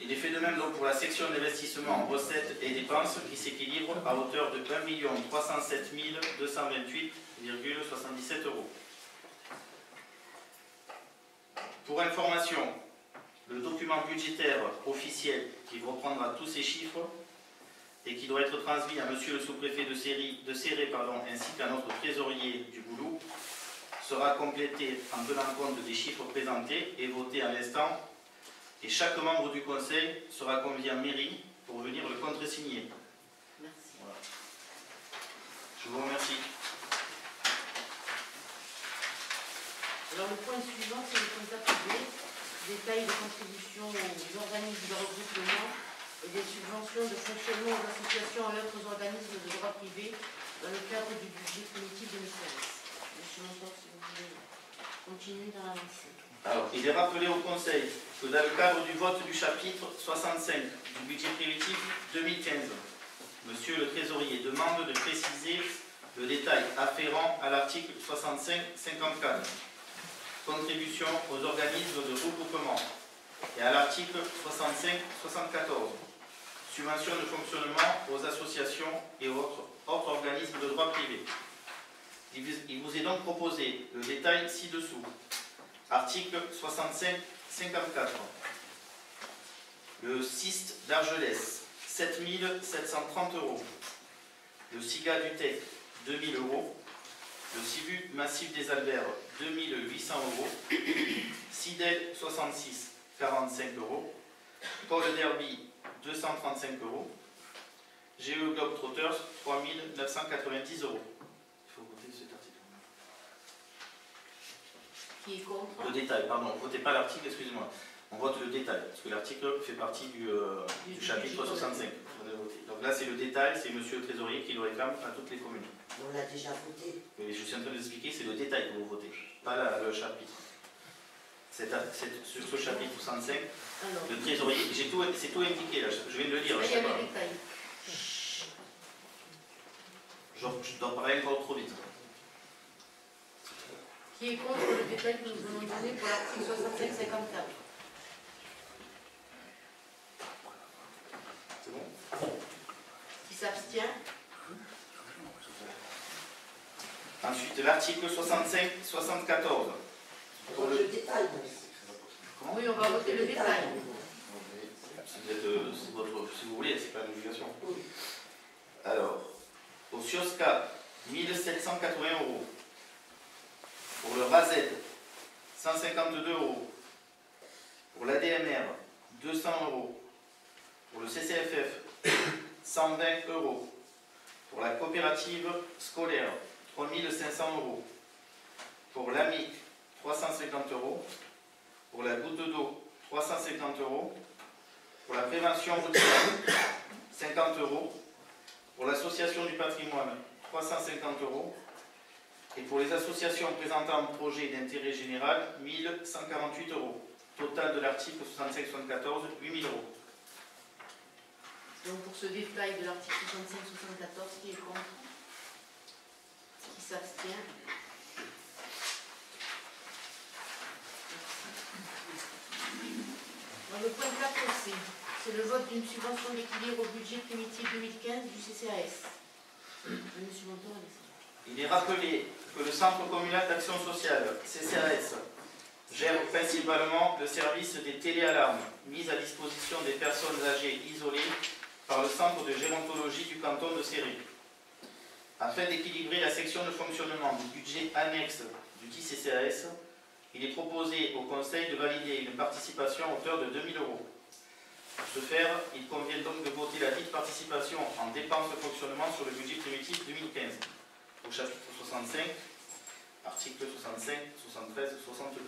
Il est fait de même donc pour la section d'investissement, recettes et dépenses qui s'équilibre à hauteur de 1 307 228,77 euros. Pour information, le document budgétaire officiel qui reprendra tous ces chiffres et qui doit être transmis à monsieur le sous-préfet de Céré, ainsi qu'à notre trésorier du Boulou, sera complété en tenant compte des chiffres présentés et votés à l'instant. Et chaque membre du conseil sera convié en mairie pour venir le contresigner. Merci. Voilà. Je vous remercie. Alors le point suivant, c'est le point 4B, détail de contributions aux organismes de regroupement et des subventions de fonctionnement aux associations et autres organismes de droit privé dans le cadre du budget primitif 2015. Monsieur Montor, si vous voulez continuer dans l'avancée. Alors, il est rappelé au Conseil que dans le cadre du vote du chapitre 65 du budget primitif 2015, monsieur le trésorier demande de préciser le détail afférent à l'article 65-54, contribution aux organismes de regroupement, et à l'article 65-74, subvention de fonctionnement aux associations et autres organismes de droit privé. Il vous est donc proposé le détail ci-dessous. Article 65-54. Le CIST d'Argelès, 7 730 euros. Le SIGA du TEC, 2 000 euros. Le Civu Massif des Alberts, 2800 euros. Sidel 66, 45 euros. Paul Derby, 235 euros. GE Globetrotters, 3990 euros. Il faut voter cet article. Qui est contre? Le détail, pardon, ne votez pas l'article, excusez-moi. On vote le détail, parce que l'article fait partie du chapitre 65. Donc là, c'est le détail, c'est monsieur le trésorier qui le réclame à toutes les communes. On l'a déjà voté. Et je suis en train de vous expliquer, c'est le détail que vous votez, pas le chapitre. Sur ce chapitre 65, Alors, le trésorier, c'est tout indiqué là, je viens de le lire. là, il y a les détails. Je dois parler encore trop vite. Qui est contre le détail que nous venons de donner pour l'article 65-54? C'est bon? Qui s'abstient? Ensuite, l'article 65-74. Pour le détail, Comment? Oui, on va voter le détail. Si vous voulez, c'est pas une obligation. Alors, au CIOSCA, 1780 euros. Pour le RAZ, 152 euros. Pour l'ADMR, 200 euros. Pour le CCFF, 120 euros. Pour la coopérative scolaire, 3500 euros. Pour l'AMIC, 350 euros. Pour la goutte d'eau, 350 euros. Pour la prévention routière, 50 euros. Pour l'association du patrimoine, 350 euros. Et pour les associations présentant un projet d'intérêt général, 1148 euros. Total de l'article 65-74, 8000 euros. Donc pour ce détail de l'article 65-74, qui est contre? Qui s'abstient? Dans le point 4 aussi, c'est le vote d'une subvention d'équilibre au budget primitif 2015 du CCAS. Monsieur Monton, allez-y. Il est rappelé que le Centre communal d'action sociale, CCAS, gère principalement le service des téléalarmes mis à disposition des personnes âgées isolées par le Centre de gérontologie du canton de Céry. Afin d'équilibrer la section de fonctionnement du budget annexe du dit CCAS, il est proposé au Conseil de valider une participation à hauteur de 2000 euros. Pour ce faire, il convient donc de voter la dite participation en dépenses de fonctionnement sur le budget primitif 2015. Au chapitre 65, article 65, 73, 62.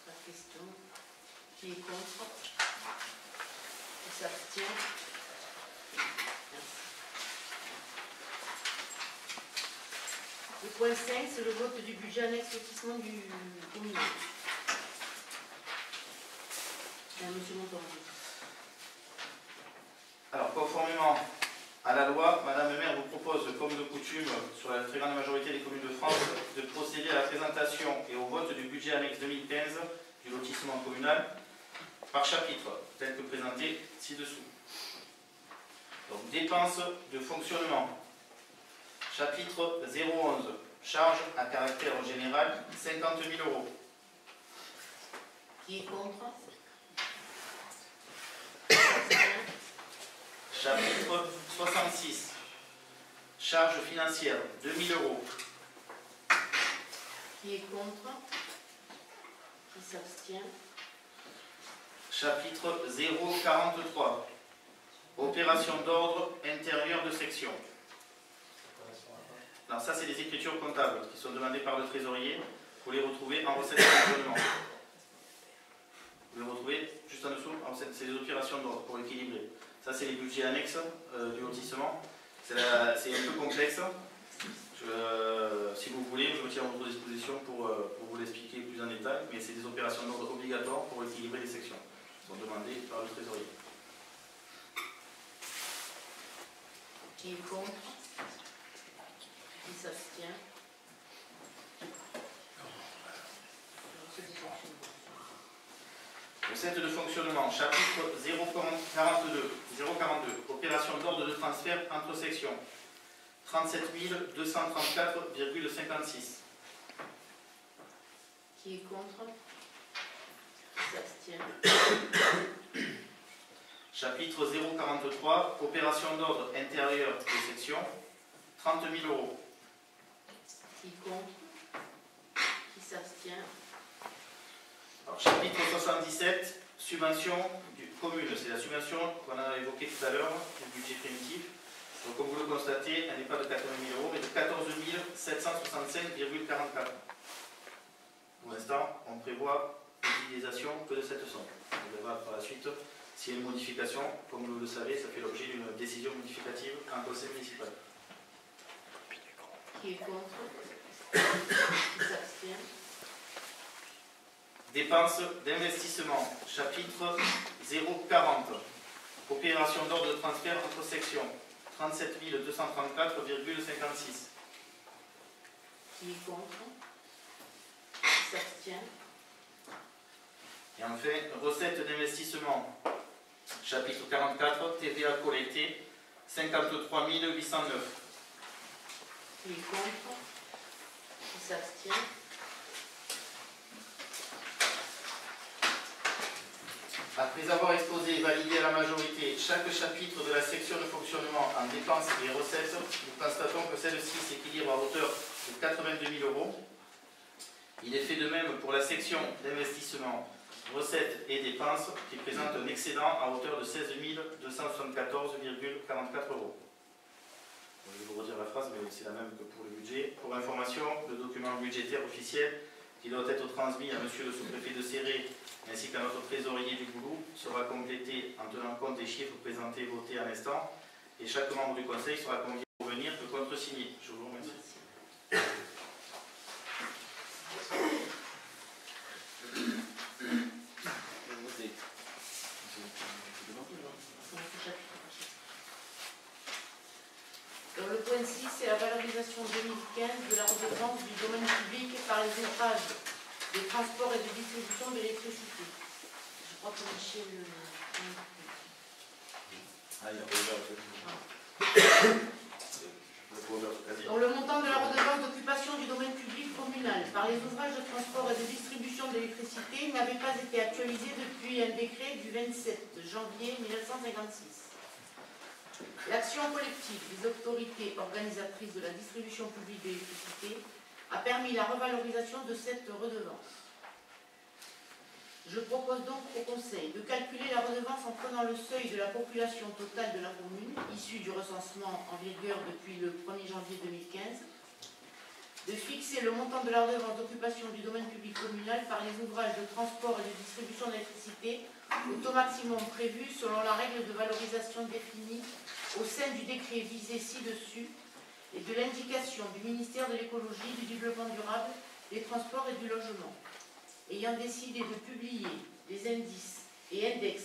Pas de question. Qui est contre? Qui s'abstient? Merci. Le point 5, c'est le vote du budget annexe lotissement du communal. Monsieur Monton. Alors, conformément à la loi, Madame le maire vous propose, comme de coutume, sur la très grande majorité des communes de France, de procéder à la présentation et au vote du budget annexe 2015 du lotissement communal par chapitre, tel que présenté ci-dessous. Donc, dépenses de fonctionnement. Chapitre 011, charges à caractère général, 50 000 euros. Qui est contre? Chapitre 66, charges financières, 2000 euros. Qui est contre? Qui s'abstient? Chapitre 043, opération d'ordre intérieur de section. Alors ça, c'est des écritures comptables qui sont demandées par le trésorier. Vous les retrouvez en recette de fonctionnement. Vous les retrouvez juste en dessous, c'est les opérations d'ordre pour équilibrer. Ça, c'est les budgets annexes du lotissement. C'est un peu complexe. Si vous voulez, je me tiens à votre disposition pour vous l'expliquer plus en détail, mais c'est des opérations d'ordre obligatoires pour équilibrer les sections. Qui sont demandées par le trésorier. Qui est contre? Qui s'abstient? Recette de fonctionnement, chapitre 042, opération d'ordre de transfert entre sections, 37 234,56. Qui est contre? Qui s'abstient? Chapitre 043, opération d'ordre intérieur de section, 30 000 €. Qui est contre? Qui s'abstient? Alors, chapitre 77, subvention commune. C'est la subvention qu'on a évoquée tout à l'heure, du budget primitif. Donc, comme vous le constatez, elle n'est pas de 80 000 €, mais de 14 765,44. Pour l'instant, on prévoit l'utilisation que de cette somme. On verra par la suite s'il y a une modification. Comme vous le savez, ça fait l'objet d'une décision modificative en conseil municipal. Qui est contre? Qui s'abstient? Dépenses d'investissement, chapitre 040. Opération d'ordre de transfert entre sections, 37 234,56. Qui est contre? Qui s'abstient? Et enfin, recettes d'investissement, chapitre 44, TVA collectée, 53 809. Qui est contre? Qui s'abstient? Après avoir exposé et validé à la majorité chaque chapitre de la section de fonctionnement en dépenses et recettes, nous constatons que celle-ci s'équilibre à hauteur de 82 000 €. Il est fait de même pour la section d'investissement, recettes et dépenses qui présente un excédent à hauteur de 16 274,44 €. Je vais vous redire la phrase, mais c'est la même que pour le budget. Pour information, le document budgétaire officiel qui doit être transmis à monsieur le sous-préfet de Céré ainsi qu'à notre trésorier du Goulou sera complété en tenant compte des chiffres présentés et votés à l'instant, et chaque membre du conseil sera convié pour venir de contresigner. Je vous remercie. Donc, le point 6, c'est la valorisation 2015 de la redevance du domaine public par les ouvrages de transport et de distribution d'électricité. Je crois que Michel... Donc, le montant de la redevance d'occupation du domaine public communal par les ouvrages de transport et de distribution d'électricité n'avait pas été actualisé depuis un décret du 27 janvier 1956. L'action collective des autorités organisatrices de la distribution publique d'électricité a permis la revalorisation de cette redevance. Je propose donc au Conseil de calculer la redevance en prenant le seuil de la population totale de la commune, issue du recensement en vigueur depuis le 1er janvier 2015, de fixer le montant de la redevance d'occupation du domaine public communal par les ouvrages de transport et de distribution d'électricité au taux maximum prévu selon la règle de valorisation définie au sein du décret visé ci-dessus et de l'indication du ministère de l'écologie, du développement durable, des transports et du logement, ayant décidé de publier des indices et index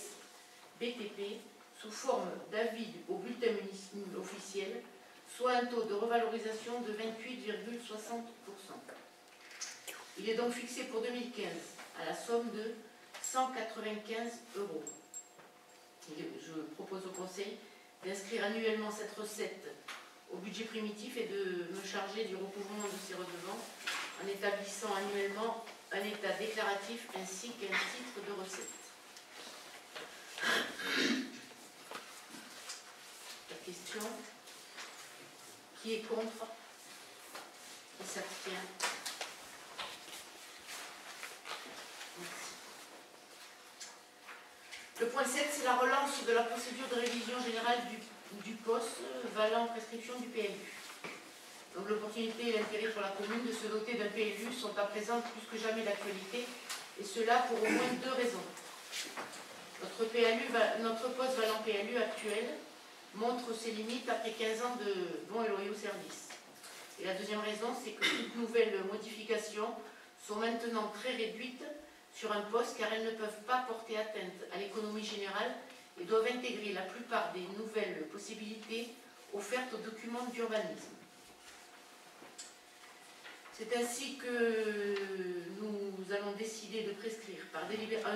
BTP sous forme d'avis au bulletin officiel, soit un taux de revalorisation de 28,60%. Il est donc fixé pour 2015 à la somme de 195 €. Je propose au Conseil d'inscrire annuellement cette recette au budget primitif et de me charger du recouvrement de ces redevances en établissant annuellement un état déclaratif ainsi qu'un titre de recette. La question: qui est contre? Qui s'abstient? Merci. Le point 7, c'est la relance de la procédure de révision générale du POS valant prescription du PLU. Donc l'opportunité et l'intérêt pour la commune de se doter d'un PLU sont à présent plus que jamais d'actualité, et cela pour au moins deux raisons. Notre POS valant PLU actuel montre ses limites après 15 ans de bons et loyaux services. Et la deuxième raison, c'est que toutes nouvelles modifications sont maintenant très réduites sur un poste car elles ne peuvent pas porter atteinte à l'économie générale et doivent intégrer la plupart des nouvelles possibilités offertes aux documents d'urbanisme. C'est ainsi que nous allons décider de prescrire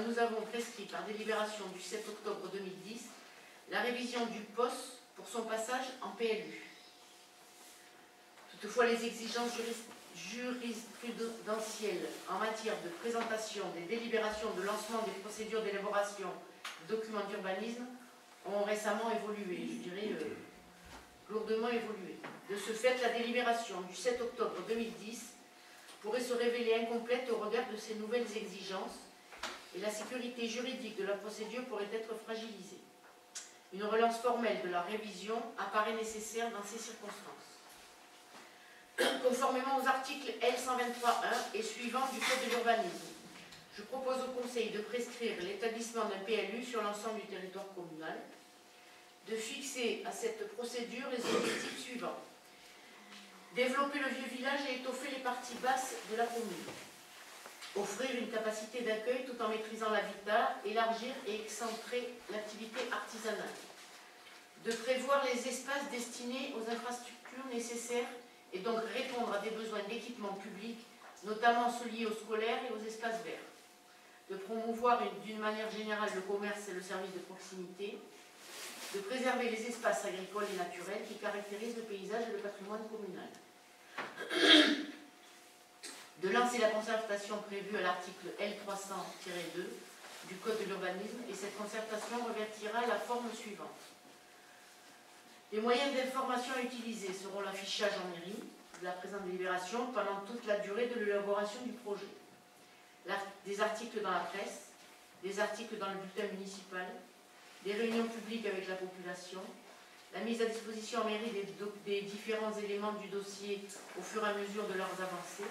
nous avons prescrit par délibération du 7 octobre 2010 la révision du POS pour son passage en PLU. Toutefois, les exigences jurisprudentielles en matière de présentation des délibérations de lancement des procédures d'élaboration de documents d'urbanisme ont récemment évolué. Je dirais lourdement évolué. De ce fait, la délibération du 7 octobre 2010 pourrait se révéler incomplète au regard de ces nouvelles exigences et la sécurité juridique de la procédure pourrait être fragilisée. Une relance formelle de la révision apparaît nécessaire dans ces circonstances. Conformément aux articles L123.1 et suivants du Code de l'urbanisme, je propose au Conseil de prescrire l'établissement d'un PLU sur l'ensemble du territoire communal, de fixer à cette procédure les objectifs suivants. Développer le vieux village et étoffer les parties basses de la commune. Offrir une capacité d'accueil tout en maîtrisant l'habitat, élargir et excentrer l'activité artisanale. De prévoir les espaces destinés aux infrastructures nécessaires et donc répondre à des besoins d'équipement public, notamment ceux liés aux scolaires et aux espaces verts. De promouvoir d'une manière générale le commerce et le service de proximité. De préserver les espaces agricoles et naturels qui caractérisent le paysage et le patrimoine communal. De lancer la concertation prévue à l'article L300-2 du Code de l'urbanisme et cette concertation revêtira la forme suivante. Les moyens d'information utilisés seront l'affichage en mairie de la présente délibération pendant toute la durée de l'élaboration du projet. Des articles dans la presse, des articles dans le bulletin municipal, des réunions publiques avec la population, la mise à disposition en mairie des différents éléments du dossier au fur et à mesure de leurs avancées,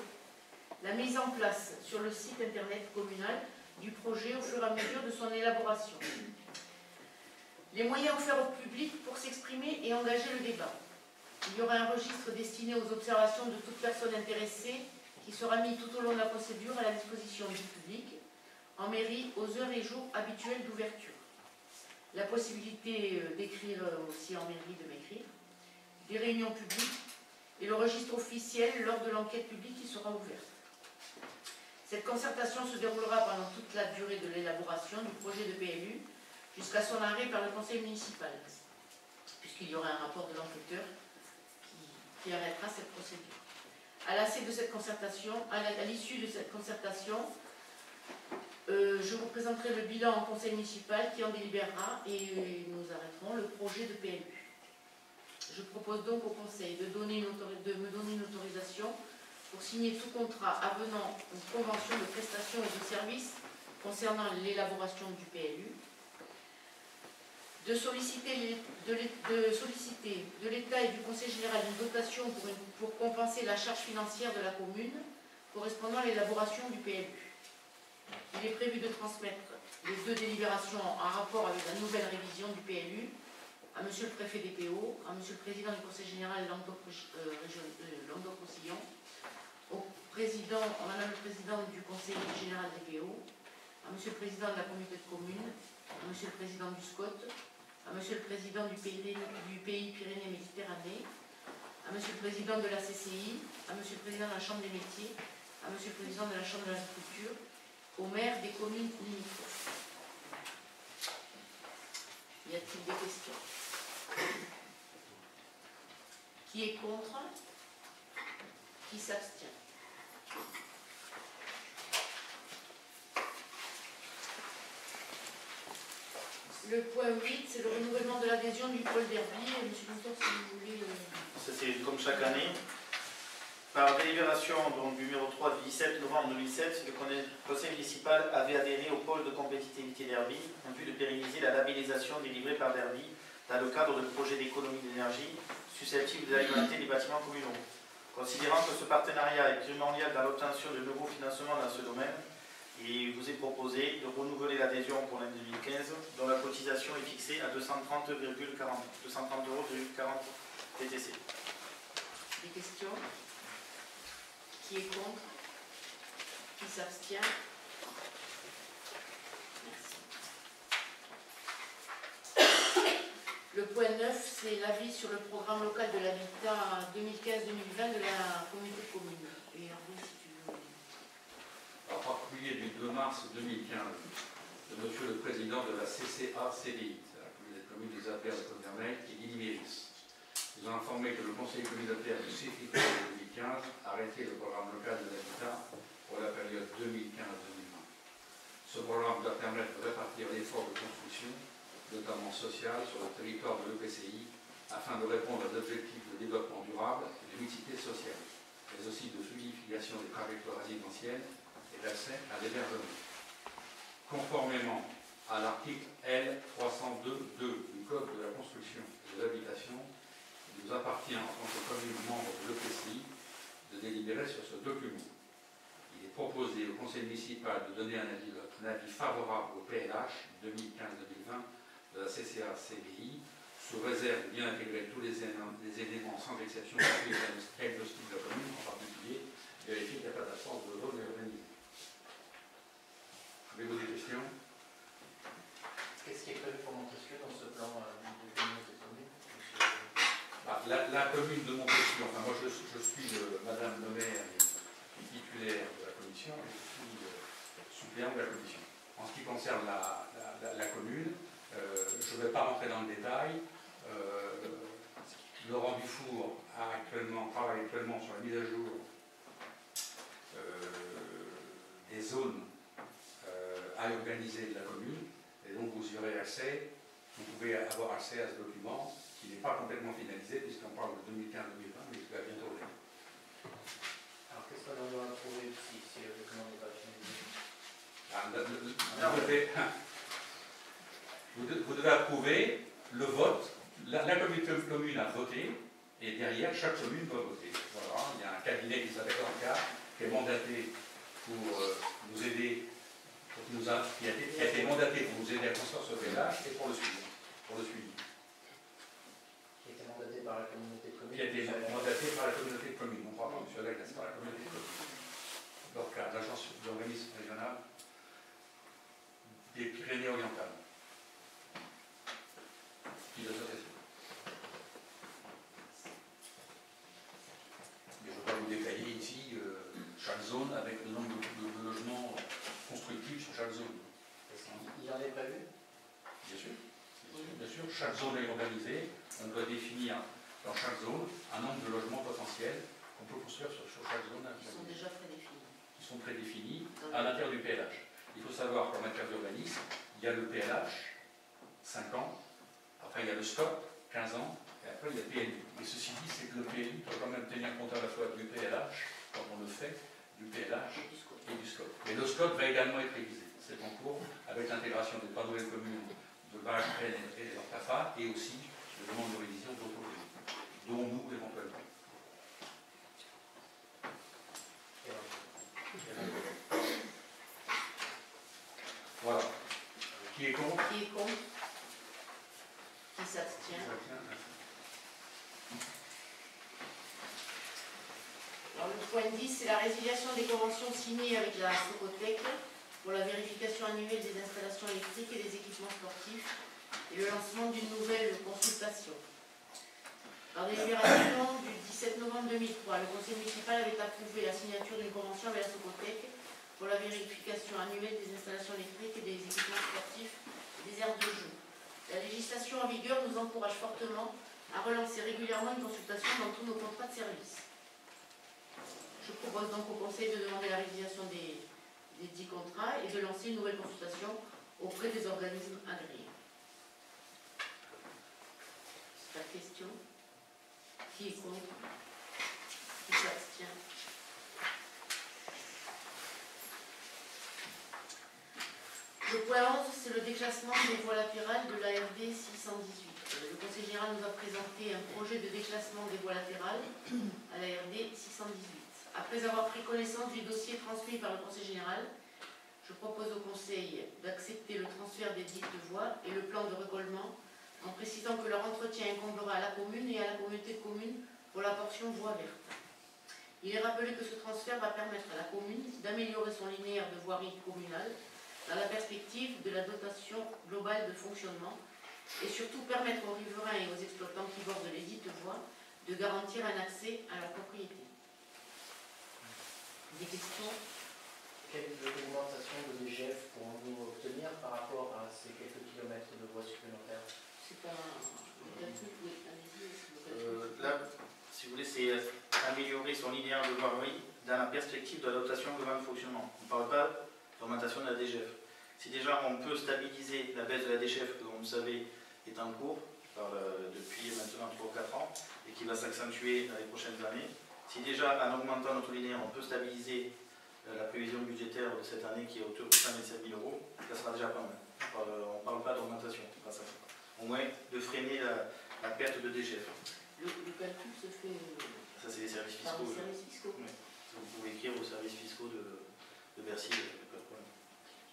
la mise en place sur le site internet communal du projet au fur et à mesure de son élaboration. Les moyens offerts au public pour s'exprimer et engager le débat. Il y aura un registre destiné aux observations de toute personne intéressée qui sera mis tout au long de la procédure à la disposition du public, en mairie aux heures et jours habituels d'ouverture. La possibilité d'écrire aussi en mairie, de m'écrire, des réunions publiques et le registre officiel lors de l'enquête publique qui sera ouverte. Cette concertation se déroulera pendant toute la durée de l'élaboration du projet de PLU jusqu'à son arrêt par le conseil municipal, puisqu'il y aura un rapport de l'enquêteur qui arrêtera cette procédure. À l'issue de cette concertation, je vous présenterai le bilan en conseil municipal qui en délibérera et nous arrêterons le projet de PLU. Je propose donc au conseil de me donner une autorisation pour signer tout contrat avenant une convention de prestation et de services concernant l'élaboration du PLU, de solliciter de l'État et du Conseil général une dotation pour compenser la charge financière de la commune correspondant à l'élaboration du PLU. Il est prévu de transmettre les deux délibérations en rapport avec la nouvelle révision du PLU à Monsieur le Préfet des PO, à Monsieur le Président du Conseil général Languedoc-Roussillon, à Madame le Président du Conseil général des PO, à Monsieur le Président de la Communauté de communes, à Monsieur le Président du SCOT, à Monsieur le Président du pays Pyrénées-Méditerranée, à Monsieur le Président de la CCI, à Monsieur le Président de la Chambre des métiers, à Monsieur le Président de la Chambre de l'agriculture, aux maires des communes limitrophes. Y a-t-il des questions? Qui est contre? Qui s'abstient? Le point 8, c'est le renouvellement de l'adhésion du pôle d'Herby. Monsieur Montor, si vous voulez... Ça, c'est comme chaque année. Par délibération donc, numéro 3 du 17 novembre 2007, le conseil municipal avait adhéré au pôle de compétitivité d'Herby en vue de pérenniser la labellisation délivrée par Herby dans le cadre de projets d'économie d'énergie susceptibles d'alimenter les bâtiments communaux. Considérant que ce partenariat est primordial dans l'obtention de nouveaux financements dans ce domaine, il vous est proposé de renouveler l'adhésion pour l'année 2015, dont la cotisation est fixée à 230,40 TTC. Des questions? Qui est contre? Qui s'abstient? Merci. Le point 9, c'est l'avis sur le programme local de l'habitat 2015-2020 de la communauté de communes. Et Hervé, si tu veux. En particulier du 2 mars 2015, de Monsieur le Président de la CCA-CDI, c'est la communauté de communes des affaires de Côte-Vermeil et d'Ille-Méris. Ils ont informé que le Conseil communautaire du 6 février 2015 a arrêté le programme local de l'habitat pour la période 2015-2020. Ce programme doit permettre de répartir l'effort de construction, notamment social, sur le territoire de l'EPCI afin de répondre aux objectifs de développement durable et de mixité sociale, mais aussi de fluidification des trajectoires résidentielles et d'accès à l'hébergement. Conformément à l'article L. 302.2 du Code de la construction et de l'habitation, il nous appartient en tant que commune membre de l'EPCI de délibérer sur ce document. Il est proposé au conseil municipal de donner un avis favorable au PLH 2015-2020 de la CCA-CBI, sous réserve de bien intégrer tous les éléments sans exception de la diagnostic de la commune, en particulier vérifier qu'il n'y a pas d'absence de zone urbanisée. Avez-vous des questions? Qu'est-ce qui est prévu pour Montesquieu dans ce plan de communauté de communes? La commune de Montesquieu, enfin moi je suis Madame le maire et titulaire de la commission et je suis suppléant de la commission. En ce qui concerne la commune, je ne vais pas rentrer dans le détail. Laurent Dufour travaille actuellement sur la mise à jour des zones à urbaniser de la commune, et donc vous y aurez accès, vous pouvez avoir accès à ce document qui n'est pas complètement finalisé puisqu'on parle de 2015-2020, mais qui va bientôt venir. Alors qu'est-ce qu'on doit approuver si le document n'est pas finalisé? Vous devez approuver le vote. La communauté de communes a voté, et derrière, chaque commune doit voter. Voilà, il y a un cabinet qui s'appelle Anca, qui est mandaté pour nous aider, qui a été mandaté pour nous aider à construire ce village et pour le suivi. Qui a été mandaté par la communauté de communes. Qui a été mandaté par la communauté de communes. Non pas par M. Legge, c'est par la communauté de communes. Donc, l'agence d'organisme régional des Pyrénées-Orientales. Puis l'association. Mais je ne vais pas vous détailler ici chaque zone avec le nombre de logements constructifs sur chaque zone. Il en est prévu? Bien sûr. Bien sûr, chaque zone est organisée. On doit définir dans chaque zone un nombre de logements potentiels qu'on peut construire sur chaque zone. Ils sont déjà prédéfinis. Ils sont prédéfinis à l'intérieur du PLH. Il faut savoir qu'en matière d'urbanisme, il y a le PLH, 5 ans, après il y a le SCOP, 15 ans, et après il y a le PLU. Et ceci dit, c'est que le PLU doit quand même tenir compte à la fois du PLH, quand on le fait, du PLH et du SCOP. Et le SCOP va également être révisé. C'est en cours avec l'intégration des 3 nouvelles communes de Bages, Rennes et Ortafa, et aussi le demande de révision d'autres communes, dont nous éventuellement. Voilà. Qui est contre? Qui est contre? Qui s'abstient? Alors, le point 10, c'est la résiliation des conventions signées avec la Socotec pour la vérification annuelle des installations électriques et des équipements sportifs et le lancement d'une nouvelle consultation. Par délibération du 17 novembre 2003, le conseil municipal avait approuvé la signature d'une convention avec la Socotec pour la vérification annuelle des installations électriques et des équipements sportifs et des aires de jeu. La législation en vigueur nous encourage fortement à relancer régulièrement une consultation dans tous nos contrats de service. Je propose donc au Conseil de demander la résiliation des 10 contrats et de lancer une nouvelle consultation auprès des organismes agréés. C'est la question. Qui est contre? Qui s'abstient? Le point 11, c'est le déclassement des voies latérales de l'ARD 618. Le Conseil général nous a présenté un projet de déclassement des voies latérales à l'ARD 618. Après avoir pris connaissance du dossier transmis par le Conseil général, je propose au Conseil d'accepter le transfert des dites voies et le plan de récollement en précisant que leur entretien incombera à la commune et à la communauté de communes pour la portion voie verte. Il est rappelé que ce transfert va permettre à la commune d'améliorer son linéaire de voirie communale dans la perspective de la dotation globale de fonctionnement et surtout permettre aux riverains et aux exploitants qui bordent les dites voies de garantir un accès à la propriété. Des questions? Quelle documentation de l'IGF pourrons-nous obtenir par rapport à ces quelques kilomètres de voies supplémentaires? C'est pas oui, allez-y. Là, si vous voulez, c'est améliorer son linéaire de voirie dans la perspective de la dotation globale de fonctionnement. On ne parle pas d'augmentation de la DGF. Si déjà on peut stabiliser la baisse de la DGF, que vous le savez, est en cours, depuis maintenant 3 ou 4 ans et qui va s'accentuer dans les prochaines années. Si déjà en augmentant notre linéaire on peut stabiliser la prévision budgétaire de cette année qui est autour de 127 000 €, ça sera déjà pas mal. On ne parle pas d'augmentation, au moins de freiner la perte de DGF. Le calcul se fait Ça c'est les services par fiscaux. les services fiscaux. Oui. Vous pouvez écrire aux services fiscaux de Bercy, il n'y a pas de problème.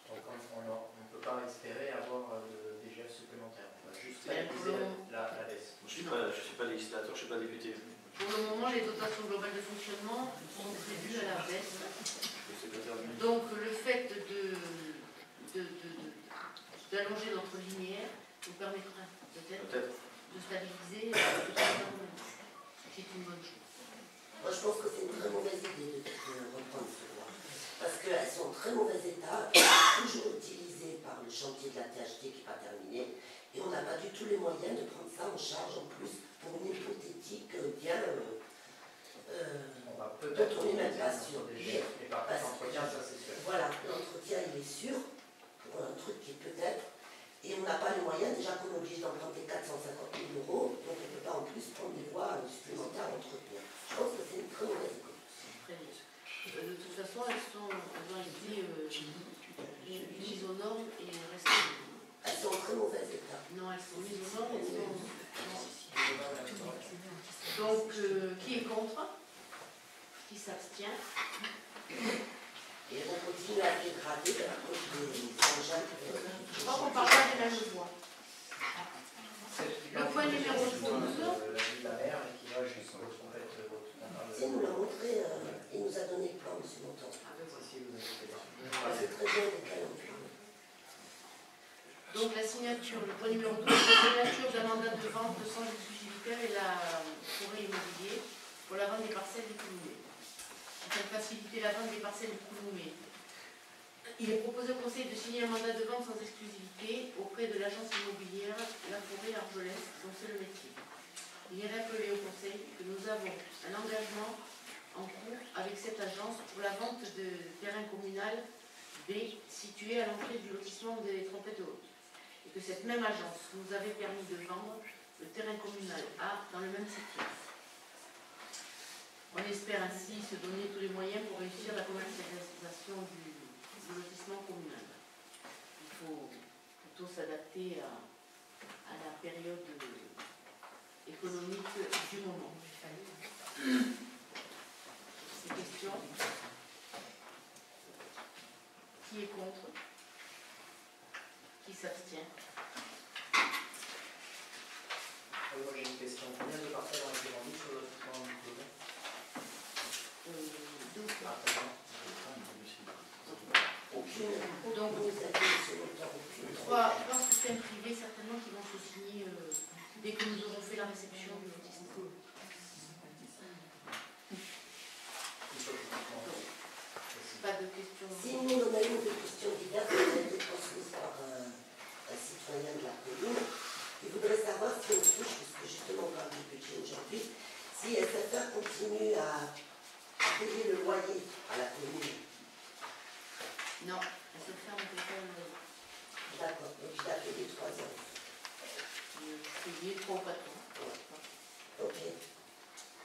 Donc on ne peut pas espérer avoir de DGF supplémentaire. On va juste Ben, stabiliser la baisse. Je ne suis pas législateur, je ne suis pas député. Pour le moment, les dotations globales de fonctionnement sont prévues à la baisse. Le secrétaire du ministre. Donc le fait d'allonger notre linéaire nous permettra peut-être de stabiliser c'est une bonne chose. Moi, je pense que c'est une très mauvaise idée de reprendre ce droit. Parce qu'elles sont en très mauvais état, toujours utilisées par le chantier de la THT qui n'est pas terminé. Et on n'a pas du tout les moyens de prendre ça en charge en plus pour une hypothétique bien. On va dont peut-être on n'est même pas sûr. DGF, mais par contre, l'entretien, ça c'est sûr. Voilà, l'entretien il est sûr pour un truc qui peut-être. Et on n'a pas les moyens, déjà qu'on est obligé d'emprunter 450 000 €, donc on ne peut pas en plus prendre des voies supplémentaires à entretenir. Je pense que c'est une très mauvaise école. Très bien. De toute façon, elles ont été mises aux normes et restées. Elles sont en très mauvais état. Non, elles sont mises aux normes, elles sont. Donc, qui est contre? Qui s'abstient? Et on continue à dégrader à cause des engins. Je crois qu'on ne parle pas des mêmes voies. Le point numéro 12. La vie de la mer et qui va jusqu'au complète votre. Il nous l'a montré, il nous a donné le plan, M. Montant. C'est très bien décalé. Donc la signature, le point numéro 12, la signature d'un mandat de vente sans exclusivitaire et la forêt immobilier pour la vente des parcelles du Couloumé. Afin de faciliter la vente des parcelles du Couloumé, il est proposé au Conseil de signer un mandat de vente sans exclusivité auprès de l'agence immobilière La Forêt Argelès, dont c'est le métier. Il est rappelé au Conseil que nous avons un engagement en cours avec cette agence pour la vente de terrain communal B situé à l'entrée du lotissement des Trompettes Hautes. Et que cette même agence nous avait permis de vendre le terrain communal A dans le même secteur. On espère ainsi se donner tous les moyens pour réussir la commercialisation du lotissement communal. Il faut plutôt s'adapter à la période économique du moment. Ces questions? Qui est contre? Qui s'abstient? Moi j'ai une question. Combien de parcelles ont été vendues sur le lotissement du Couloumé? 12. Aucune. Donc, Vous avez M. Montant, aucune. 3 soutiens privés certainement qui vont se signer dès que nous aurons fait la réception du lotissement. Pas de questions. Si nous en avons des questions diverses qui ont été transmises par un citoyen de la commune, il voudrait savoir si on touche, puisque justement on parle du budget aujourd'hui, si SFR continue à payer le loyer à la commune. Non, elle se ferme peut-être D'accord, donc il a payé 3 ans. payer 3 ou 4 ans. Ok,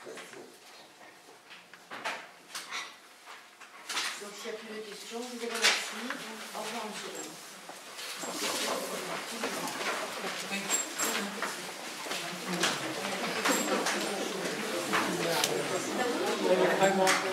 merci. Donc s'il n'y a plus de questions, je vous remercie. Au revoir, monsieur. Vraiment.